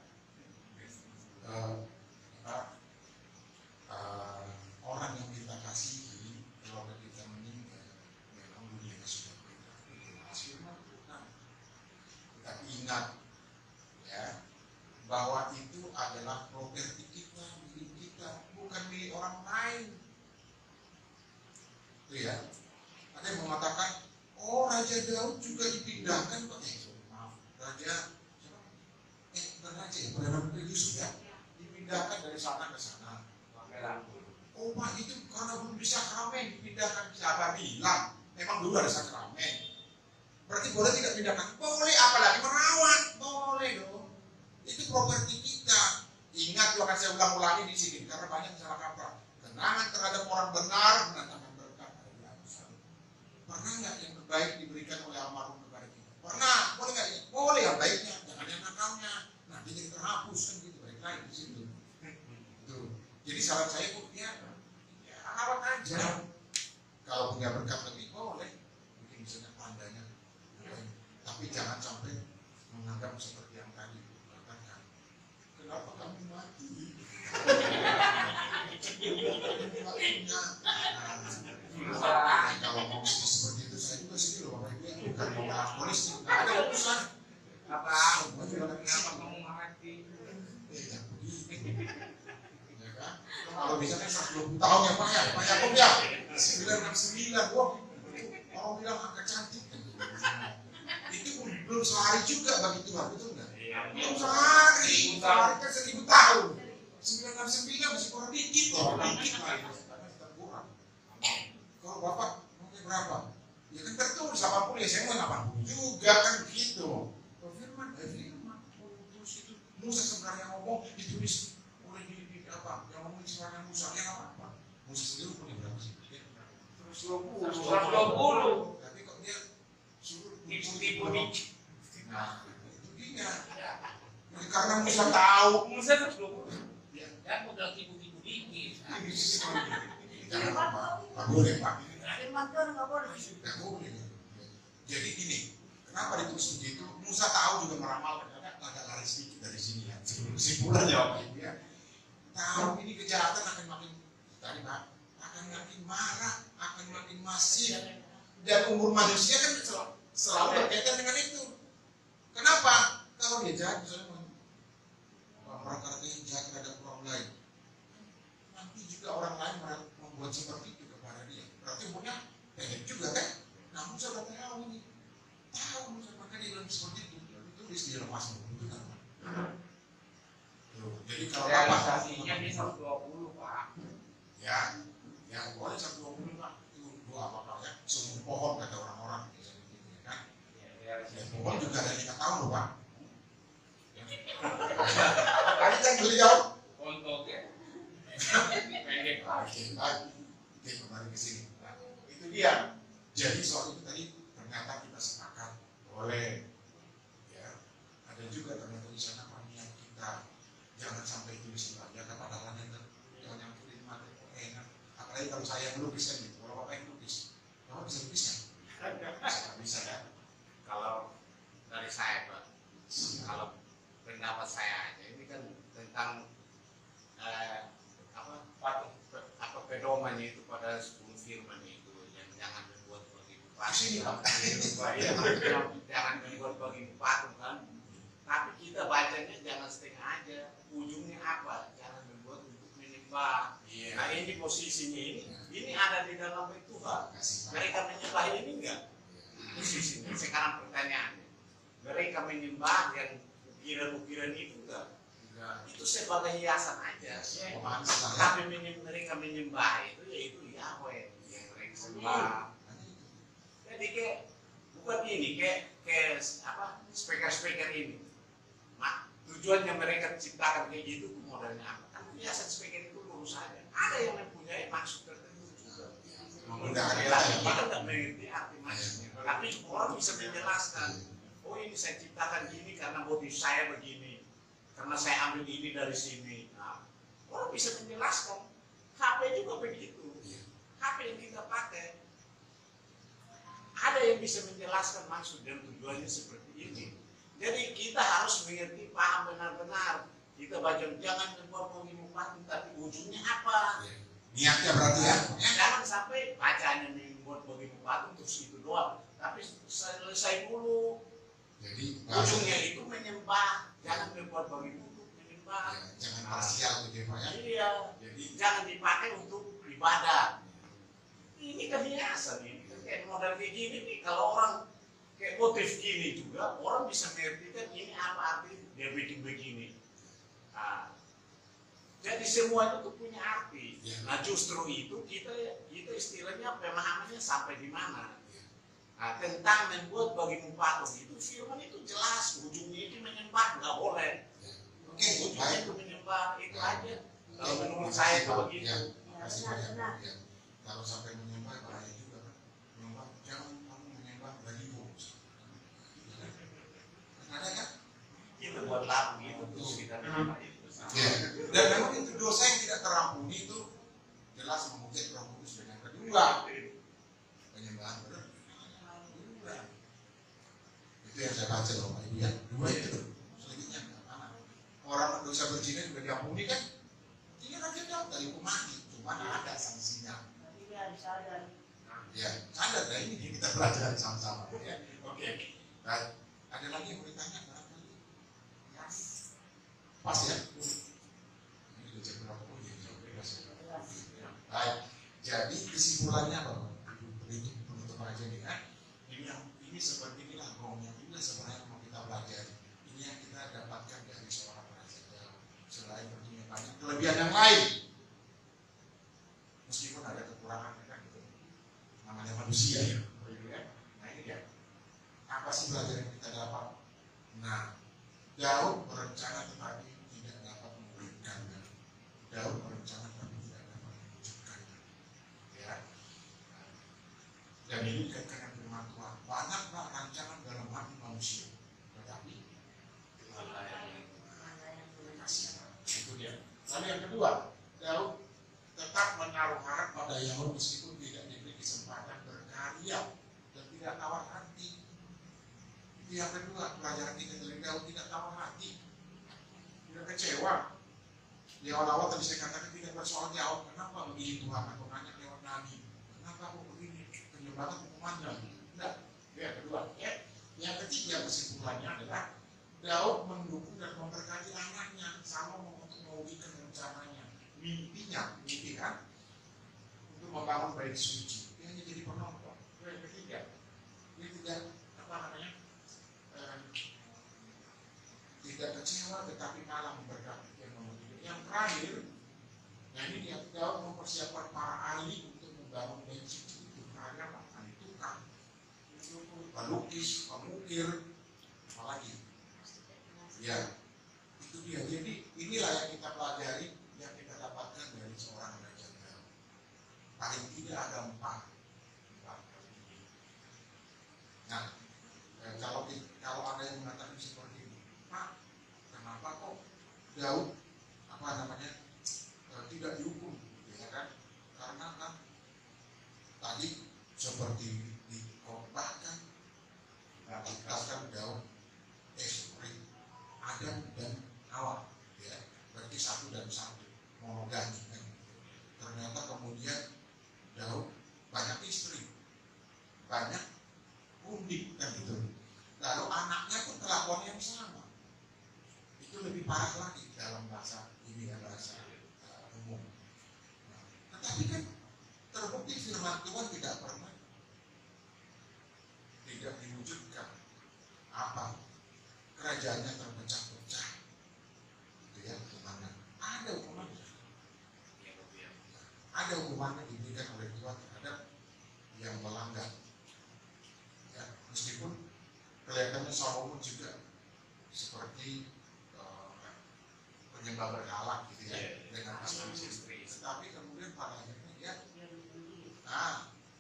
orang yang kita kasihi, keluarga kita meninggal, memang dunianya sudah berakhir. Firman Tuhan. Tapi ingat, ya, bahwa itu adalah properti kita, milik kita, bukan milik orang lain. Itu ya. Ada yang mengatakan, oh Raja Daud juga dipindahkan kok. Maaf, Raja Perdana Menteri Yusuf ya, dipindahkan dari sana ke sana. Oh Pak, itu karena belum bisa sakramen dipindahkan. Siapa bilang? Memang dulu ada sakramen. Berarti boleh tidak pindahkan? Boleh, apalagi merawat. Boleh dong. Itu properti kita. Ingat, akan saya ulang-ulangi di sini karena banyak salah kaprah. Kenangan terhadap orang benar mendatangkan berkat. Pernah nggak yang terbaik diberikan oleh almarhum kepada kita? Pernah. Boleh nggak? Boleh yang baiknya, jangan yang nakalnya. Nanti jadi terhapus kan gitu. Baik lain di situ. Tuh. Jadi saran saya ya rawat aja. Kalau punya berkat lebih boleh, mungkin misalnya tandanya. Tapi jangan sampai menganggap seperti yang tadi katakan. Kenapa kamu mati? Kalau mau seperti itu saya juga sedih loh, Bapak Ibu. Bukan mau kalah polisi, nggak ada urusan. Apa? Kenapa kamu mati? Ya kan? Kalau misalnya 120 tahun ya Pak Yakob ya, 969, wah, orang bilang angka cantik. Itu belum sehari juga bagi Tuhan, betul nggak? Belum sehari kan 1000 tahun. 969 masih kurang dikit loh, dikit lah itu. Karena kurang. Kalau Bapak maunya berapa? Ya kan tertulis 80 ya, saya mau 80 juga kan gitu. Firman. Terus itu Musa sebenarnya ngomong ditulis oleh di apa? Yang ngomong sebenarnya Musa ya nggak apa-apa. Musa sendiri punya berapa sih? 120. Tapi kok dia suruh Tipu-tipu dikit. Nah, itu dia. Karena Musa tahu. Musa 120. Dan modal tipu-tipu dikit. Jangan apa? Nggak boleh Pak. Firman Tuhan nggak boleh. Nggak boleh. Jadi gini, kenapa ditulis begitu? Musa tahu juga meramal, kadang agak lari sedikit dari sini ya. Sebelum kesimpulan ya Bapak Ibu ya. Tahu ini kejahatan akan makin tadi Pak, akan makin marah, akan makin masif. Dan umur manusia kan selalu berkaitan dengan itu. Kenapa? Kalau dia jahat misalnya orang kata yang jahat terhadap orang lain, nanti juga orang lain membuat seperti itu kepada dia. Berarti umurnya pendek juga kan? Nah Musa udah tahu ini, tahu Musa, maka dia bilang seperti itu. Ditulis di dalam Mazmur itu kan. Jadi kalau realisasinya ini 120 Pak. ya boleh 120 Pak. Itu doa apa ya? Sumur pohon kata orang-orang biasanya gitu ya kan. Dan pohon juga ada 5 tahun loh Pak. Tadi kan beli jauh. Untuk ya. Pendek Pak. Oke, baik. Oke, kembali ke sini. Nah, itu dia. Jadi soal itu tadi ternyata kita sepakat boleh. Ya, ada juga ternyata di sana niat kita jangan sampai tulis saja kepada orang yang tulis mati enak. Apalagi kalau saya yang melukis kan gitu. Kalau Bapak yang melukis, Bapak bisa lukis kan? Bisa ya. Kalau dari saya Pak, kalau pendapat saya aja ini kan tentang pedoman itu pada 10 firman itu yang jangan dibuat bagi bupati, jangan dibuat bagi bupati kan. Tapi kita bacanya jangan setengah aja. Ujungnya apa? Jangan dibuat untuk menyembah. Nah ini posisinya ini ada di dalam Tuhan. Mereka menyembah ini enggak? Posisinya. Sekarang pertanyaannya, mereka menyembah yang ukiran-ukiran itu enggak? Itu sebagai hiasan aja. Tapi mereka menyembah itu yaitu Yahweh yang mereka sembah. Jadi kayak bukan ini kayak apa speaker ini. Nah, tujuannya mereka ciptakan kayak gitu modalnya apa? Kan hiasan speaker itu lurus saja. Ada yang mempunyai maksud tertentu juga. Kita tidak mengerti arti maksudnya. Tapi orang bisa menjelaskan. Oh ini saya ciptakan gini karena motif saya begini. Karena saya ambil ini dari sini. Nah, orang bisa menjelaskan. HP juga begitu. HP yang kita pakai. Ada yang bisa menjelaskan maksud dan tujuannya seperti ini. Jadi kita harus mengerti, paham benar-benar. Kita baca jangan membuat penghimupan, tapi ujungnya apa? Niatnya berarti ya. Jangan sampai bacanya buat bagi bupati untuk itu doang, tapi selesai dulu. Jadi Ujungnya itu menyembah, jangan dibuat bagi untuk menyembah. ya, jangan parsial gitu ya Pak ya. Iya, Jadi jangan dipakai untuk ibadah. Ini kebiasaan ini, kayak model kayak gini nih, kalau orang kayak motif gini juga, orang bisa mengertikan ini apa arti dia bikin begini. Nah, jadi semua itu tuh punya arti. Ya. Nah justru itu kita istilahnya pemahamannya sampai di mana. Nah, tentang membuat bagi patung itu firman itu jelas ujungnya itu menyembah, nggak boleh. oke, Ujungnya baik. itu menyembah itu aja. Kalau Oke, menurut makasih, saya itu Pak. begitu. Ya, Ya, makasih benar, banyak, benar. Pak. Ya. Kalau sampai menyembah bahaya juga kan. Menyembah, jangan kamu menyembah baliho. Ada kan? Itu buat lagu itu terus kita menyembah itu. Ya. Dan memang itu dosa yang tidak terampuni itu jelas memungkinkan Roh Kudus. Dan yang kedua, penyembahan benar. Itu yang saya baca loh Pak Ibu ya. Dua itu selanjutnya orang dosa berzina juga diampuni kan? Tinggal aja dong dari hukum mati. Cuma ada sanksinya. Tapi dia harus sadar. Ya, sadar nah ini yang kita pelajari sama-sama. Ya. Oke. Baik. Ada lagi yang mau ditanya barangkali? Ya. Pas ya? Ini udah jam berapa? Oh iya, jam bebas ya. Baik. Jadi kesimpulannya apa Pak? Penutup aja nih kan? Ini seperti inilah gongnya. Inilah sebenarnya yang mau kita pelajari. Ini yang kita dapatkan dari seorang raja. Selain tentunya banyak kelebihan yang lain. Meskipun ada kekurangan kan gitu. Namanya manusia ya. Nah ini dia. Apa sih pelajaran yang kita dapat? Nah, Daud berencana tetapi tidak dapat memberikannya. Daud berencana tetapi tidak dapat mewujudkannya. Ya. Dan ini dikaitkan dengan firman Tuhan. Banyaklah rancangan dalam hati manusia, tetapi Tuhanlah yang kasih. Itu dia. Lalu yang kedua, Daud tetap menaruh harap pada Yahweh meskipun tidak diberi kesempatan berkarya dan tidak tawar hati. Itu yang kedua, pelajaran kita dari Daud tidak tawar hati, tidak kecewa. Di awal-awal tadi saya katakan tidak bersoal jawab, kenapa begini Tuhan? Aku nanya lewat Nabi, kenapa kok begini? Penyembahan hukumannya. Tidak. Itu yang kedua. Ya. Yang ketiga kesimpulannya adalah Daud mendukung dan memberkati anaknya sama untuk mewujudkan rencananya, mimpi kan untuk membangun bait suci. Dia hanya jadi penonton. Itu yang ketiga. Dia tidak tidak kecewa tetapi malah memberkati yang nomor tiga. Yang terakhir, nah ini dia Daud mempersiapkan para ahli untuk membangun bait suci itu. Karena apa? Ahli tukang, pelukis, pemukir, apalagi. Ya, itu dia. Jadi inilah yang kita pelajari, yang kita dapatkan dari seorang raja Daud. Paling tidak ada empat. Nah, kalau ada yang mengatakan seperti ini, Pak, kenapa kok Daud tidak dihukum, ya kan? Karena kan tadi seperti dikotbahkan, dikatakan Daud, Adam dan Hawa, ya, berarti satu dan satu, monogami kan. Ternyata kemudian Daud banyak istri, banyak undi kan gitu. Lalu anaknya pun kelakuan yang sama. Itu lebih parah lagi dalam bahasa ini ya, bahasa umum. Nah, tetapi kan terbukti firman Tuhan tidak pernah tidak diwujudkan. Apa? Kerajaannya terpecah-pecah. Itu ya hukumannya. Ada hukumannya. Ada hukumannya diberikan oleh Tuhan terhadap yang melanggar. Ya, meskipun kelihatannya Salomo juga seperti penyembah berhala gitu ya, dengan istri-istri. Tetapi kemudian pada akhirnya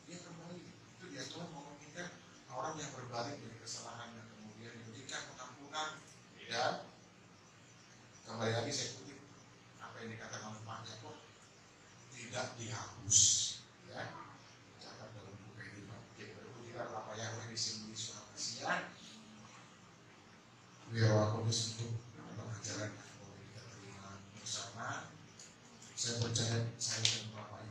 dia kembali. Itu dia Tuhan menginginkan orang yang berbalik dari kesalahannya kemudian diberikan pengampunan dan kembali lagi saya kutip apa yang dikatakan oleh Pak Jakob, tidak dihapus. Ya, catat dalam buku kehidupan. Berpujilah Bapa Yahweh di sini suara kasihan. Biar Roh Kudus untuk pengajaran yang boleh kita terima bersama. Saya percaya saya dan Bapak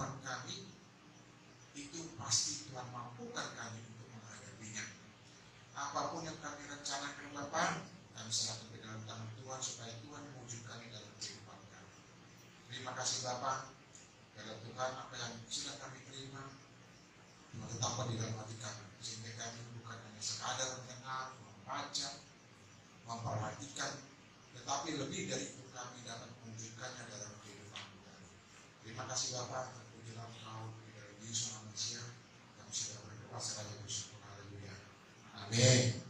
kehidupan kami, itu pasti Tuhan mampukan kami untuk menghadapinya. Apapun yang kami rencanakan Bapa, kami serahkan ke dalam tangan Tuhan supaya Tuhan mewujudkan dalam kehidupan kami. Terima kasih Bapa, karena Tuhan apa yang sudah kami terima, Tuhan tetapkan di dalam hati kami, sehingga kami bukan hanya sekadar mendengar, membaca, memperhatikan, tetapi lebih dari itu kami dapat mewujudkannya dalam kehidupan kami. Terima kasih Bapa, terpujilah Engkau di dalam Yesus manusia, kami sudah berdoa serta bersyukur. Haleluya. Amin.